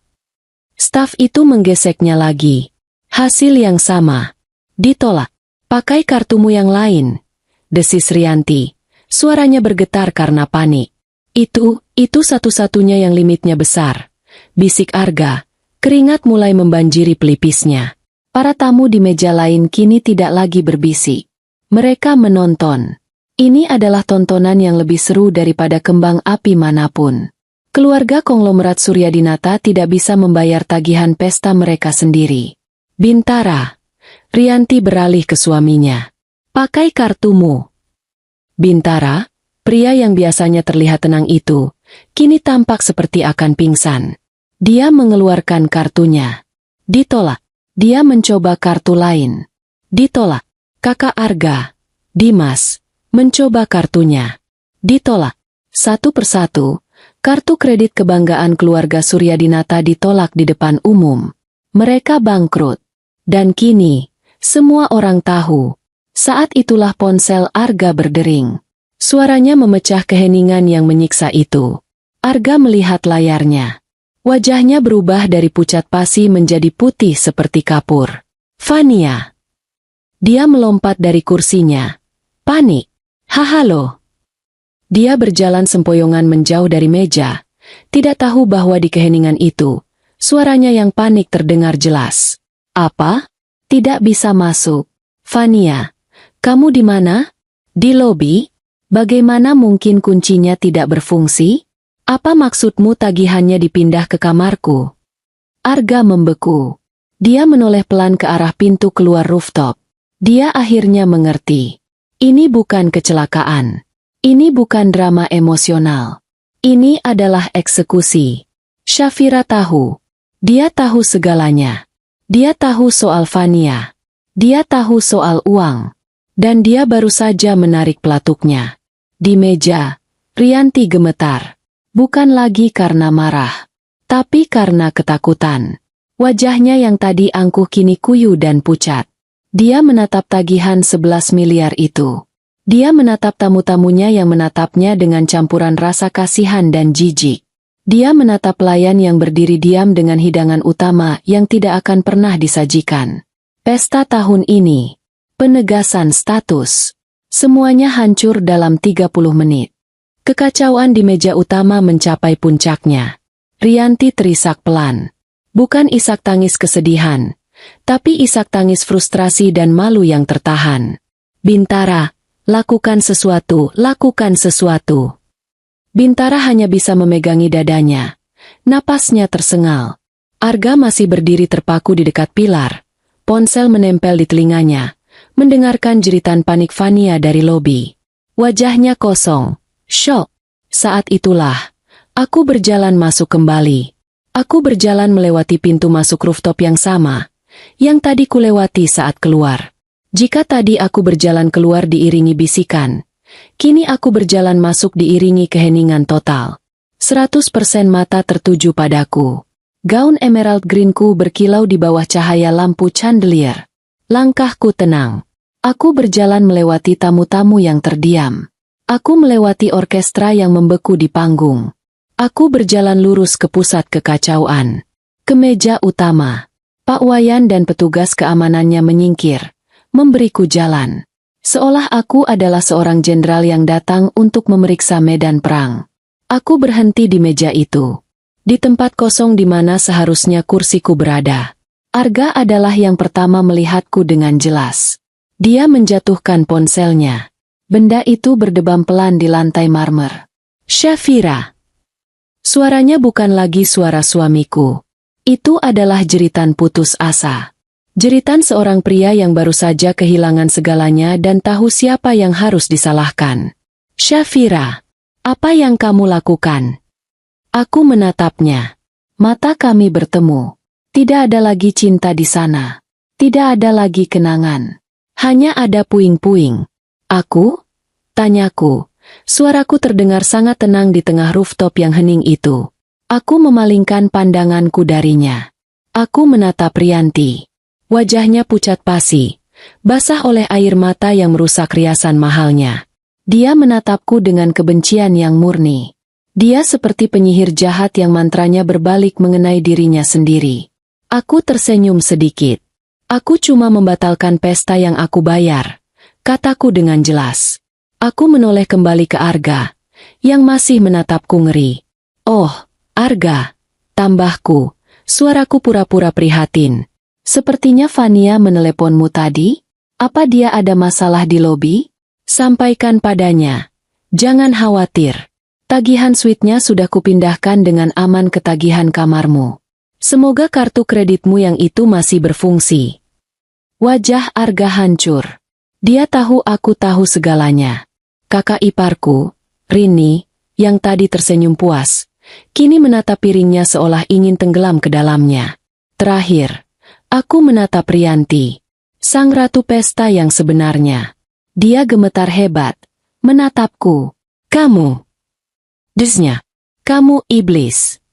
Staf itu menggeseknya lagi. Hasil yang sama. Ditolak. Pakai kartumu yang lain. Desis Rianti. Suaranya bergetar karena panik. Itu satu-satunya yang limitnya besar. Bisik Arga. Keringat mulai membanjiri pelipisnya. Para tamu di meja lain kini tidak lagi berbisik. Mereka menonton. Ini adalah tontonan yang lebih seru daripada kembang api manapun. Keluarga konglomerat Suryadinata tidak bisa membayar tagihan pesta mereka sendiri. Bintara. Rianti beralih ke suaminya. Pakai kartumu. Bintara, pria yang biasanya terlihat tenang itu, kini tampak seperti akan pingsan. Dia mengeluarkan kartunya. Ditolak. Dia mencoba kartu lain. Ditolak. Kakak Arga, Dimas, mencoba kartunya. Ditolak. Satu persatu. Kartu kredit kebanggaan keluarga Suryadinata ditolak di depan umum. Mereka bangkrut. Dan kini, semua orang tahu. Saat itulah ponsel Arga berdering. Suaranya memecah keheningan yang menyiksa itu. Arga melihat layarnya. Wajahnya berubah dari pucat pasi menjadi putih seperti kapur. Fania. Dia melompat dari kursinya. Panik. Halo. Dia berjalan sempoyongan menjauh dari meja, tidak tahu bahwa di keheningan itu, suaranya yang panik terdengar jelas. Apa? Tidak bisa masuk. Fania, kamu di mana? Di lobi? Bagaimana mungkin kuncinya tidak berfungsi? Apa maksudmu tagihannya dipindah ke kamarku? Arga membeku. Dia menoleh pelan ke arah pintu keluar rooftop. Dia akhirnya mengerti. Ini bukan kecelakaan. Ini bukan drama emosional. Ini adalah eksekusi. Syafira tahu. Dia tahu segalanya. Dia tahu soal Fania. Dia tahu soal uang. Dan dia baru saja menarik pelatuknya. Di meja, Rianti gemetar. Bukan lagi karena marah. Tapi karena ketakutan. Wajahnya yang tadi angkuh kini kuyu dan pucat. Dia menatap tagihan 11 miliar itu. Dia menatap tamu-tamunya yang menatapnya dengan campuran rasa kasihan dan jijik. Dia menatap pelayan yang berdiri diam dengan hidangan utama yang tidak akan pernah disajikan. Pesta tahun ini. Penegasan status. Semuanya hancur dalam 30 menit. Kekacauan di meja utama mencapai puncaknya. Rianti terisak pelan. Bukan isak tangis kesedihan, tapi isak tangis frustrasi dan malu yang tertahan. Bintara. Lakukan sesuatu, lakukan sesuatu. Bintara hanya bisa memegangi dadanya. Napasnya tersengal. Arga masih berdiri terpaku di dekat pilar. Ponsel menempel di telinganya. Mendengarkan jeritan panik Fania dari lobi. Wajahnya kosong. Syok. Saat itulah, aku berjalan masuk kembali. Aku berjalan melewati pintu masuk rooftop yang sama, yang tadi kulewati saat keluar. Jika tadi aku berjalan keluar diiringi bisikan, kini aku berjalan masuk diiringi keheningan total. 100% mata tertuju padaku. Gaun emerald greenku berkilau di bawah cahaya lampu chandelier. Langkahku tenang. Aku berjalan melewati tamu-tamu yang terdiam. Aku melewati orkestra yang membeku di panggung. Aku berjalan lurus ke pusat kekacauan. Ke meja utama. Pak Wayan dan petugas keamanannya menyingkir, memberiku jalan. Seolah aku adalah seorang jenderal yang datang untuk memeriksa medan perang. Aku berhenti di meja itu. Di tempat kosong di mana seharusnya kursiku berada. Arga adalah yang pertama melihatku dengan jelas. Dia menjatuhkan ponselnya. Benda itu berdebam pelan di lantai marmer. Syafira. Suaranya bukan lagi suara suamiku. Itu adalah jeritan putus asa. Jeritan seorang pria yang baru saja kehilangan segalanya dan tahu siapa yang harus disalahkan. Syafira, apa yang kamu lakukan? Aku menatapnya. Mata kami bertemu. Tidak ada lagi cinta di sana. Tidak ada lagi kenangan. Hanya ada puing-puing. Aku? Tanyaku. Suaraku terdengar sangat tenang di tengah rooftop yang hening itu. Aku memalingkan pandanganku darinya. Aku menatap Rianti. Wajahnya pucat pasi, basah oleh air mata yang merusak riasan mahalnya. Dia menatapku dengan kebencian yang murni. Dia seperti penyihir jahat yang mantranya berbalik mengenai dirinya sendiri. Aku tersenyum sedikit. Aku cuma membatalkan pesta yang aku bayar, kataku dengan jelas. Aku menoleh kembali ke Arga, yang masih menatapku ngeri. Oh, Arga, tambahku, suaraku pura-pura prihatin. Sepertinya Fania meneleponmu tadi? Apa dia ada masalah di lobi? Sampaikan padanya. Jangan khawatir. Tagihan suite-nya sudah kupindahkan dengan aman ke tagihan kamarmu. Semoga kartu kreditmu yang itu masih berfungsi. Wajah Arga hancur. Dia tahu aku tahu segalanya. Kakak iparku, Rini, yang tadi tersenyum puas, kini menatap piringnya seolah ingin tenggelam ke dalamnya. Terakhir, aku menatap Rianti, sang ratu pesta yang sebenarnya. Dia gemetar hebat, menatapku. Kamu. Desnya. Kamu iblis.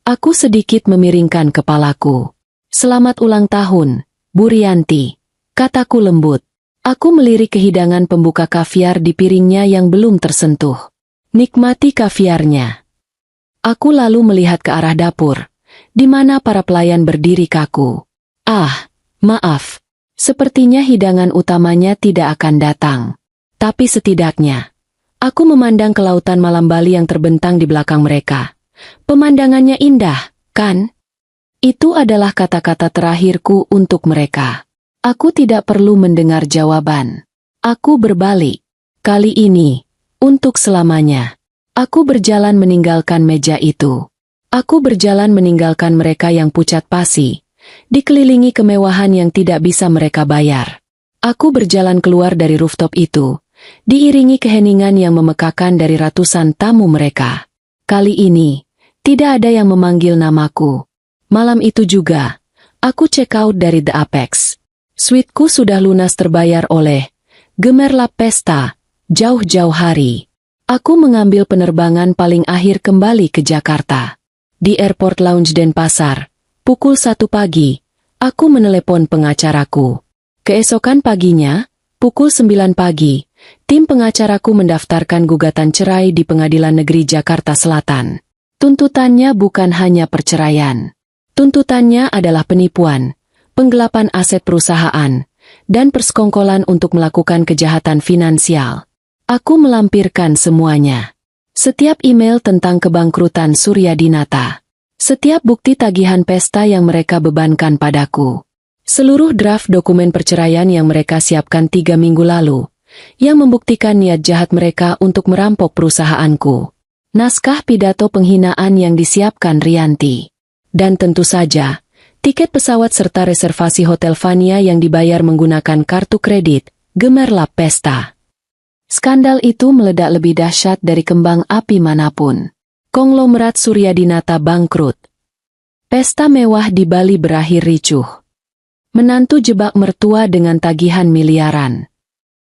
Aku sedikit memiringkan kepalaku. Selamat ulang tahun, Bu Rianti, kataku lembut. Aku melirik ke hidangan pembuka kaviar di piringnya yang belum tersentuh. Nikmati kaviarnya. Aku lalu melihat ke arah dapur, di mana para pelayan berdiri kaku. Ah, maaf. Sepertinya hidangan utamanya tidak akan datang. Tapi setidaknya, aku memandang ke lautan malam Bali yang terbentang di belakang mereka. Pemandangannya indah, kan? Itu adalah kata-kata terakhirku untuk mereka. Aku tidak perlu mendengar jawaban. Aku berbalik. Kali ini, untuk selamanya. Aku berjalan meninggalkan meja itu. Aku berjalan meninggalkan mereka yang pucat pasi, dikelilingi kemewahan yang tidak bisa mereka bayar. Aku berjalan keluar dari rooftop itu, diiringi keheningan yang memekakan dari ratusan tamu mereka. Kali ini, tidak ada yang memanggil namaku. Malam itu juga, aku check out dari The Apex. Suiteku sudah lunas terbayar oleh Gemerlap Pesta, jauh-jauh hari. Aku mengambil penerbangan paling akhir kembali ke Jakarta. Di Airport Lounge Denpasar, pukul 1 pagi, aku menelepon pengacaraku. Keesokan paginya, pukul 9 pagi, tim pengacaraku mendaftarkan gugatan cerai di Pengadilan Negeri Jakarta Selatan. Tuntutannya bukan hanya perceraian. Tuntutannya adalah penipuan, penggelapan aset perusahaan, dan persekongkolan untuk melakukan kejahatan finansial. Aku melampirkan semuanya. Setiap email tentang kebangkrutan Suryadinata. Setiap bukti tagihan pesta yang mereka bebankan padaku. Seluruh draft dokumen perceraian yang mereka siapkan 3 minggu lalu, yang membuktikan niat jahat mereka untuk merampok perusahaanku. Naskah pidato penghinaan yang disiapkan Rianti. Dan tentu saja, tiket pesawat serta reservasi hotel Fania yang dibayar menggunakan kartu kredit, Gemerlap Pesta. Skandal itu meledak lebih dahsyat dari kembang api manapun. Konglomerat Suryadinata bangkrut. Pesta mewah di Bali berakhir ricuh. Menantu jebak mertua dengan tagihan miliaran.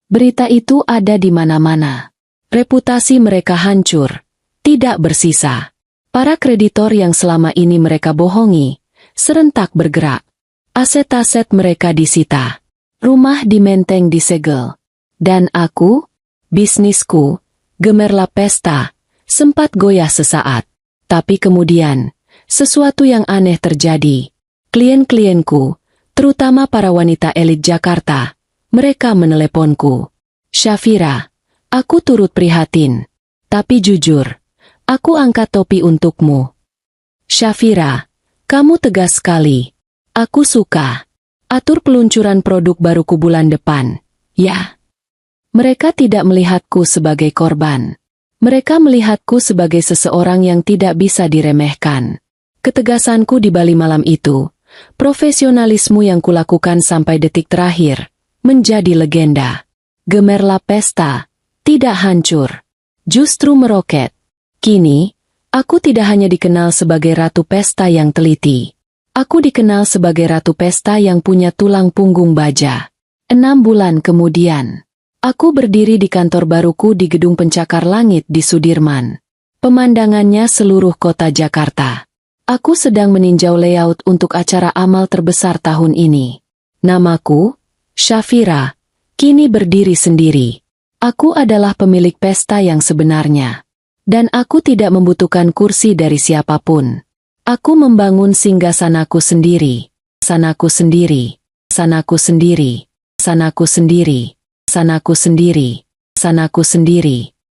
Berita itu ada di mana-mana. Reputasi mereka hancur, tidak bersisa. Para kreditor yang selama ini mereka bohongi, serentak bergerak. Aset-aset mereka disita. Rumah di Menteng disegel. Dan aku, bisnisku, Gemerlap Pesta, sempat goyah sesaat. Tapi kemudian, sesuatu yang aneh terjadi. Klien-klienku, terutama para wanita elit Jakarta, mereka meneleponku. Syafira, aku turut prihatin. Tapi jujur, aku angkat topi untukmu. Syafira, kamu tegas sekali. Aku suka. Atur peluncuran produk baruku bulan depan. Ya. Mereka tidak melihatku sebagai korban. Mereka melihatku sebagai seseorang yang tidak bisa diremehkan. Ketegasanku di Bali malam itu, profesionalisme yang kulakukan sampai detik terakhir, menjadi legenda. Gemerlap pesta, tidak hancur, justru meroket. Kini, aku tidak hanya dikenal sebagai ratu pesta yang teliti. Aku dikenal sebagai ratu pesta yang punya tulang punggung baja. 6 bulan kemudian, aku berdiri di kantor baruku di Gedung Pencakar Langit di Sudirman. Pemandangannya seluruh kota Jakarta. Aku sedang meninjau layout untuk acara amal terbesar tahun ini. Namaku, Syafira, kini berdiri sendiri. Aku adalah pemilik pesta yang sebenarnya. Dan aku tidak membutuhkan kursi dari siapapun. Aku membangun singgasanaku sendiri. Sanaku sendiri. Sanaku sendiri. Sanaku sendiri. Sanaku sendiri. Sanaku sendiri.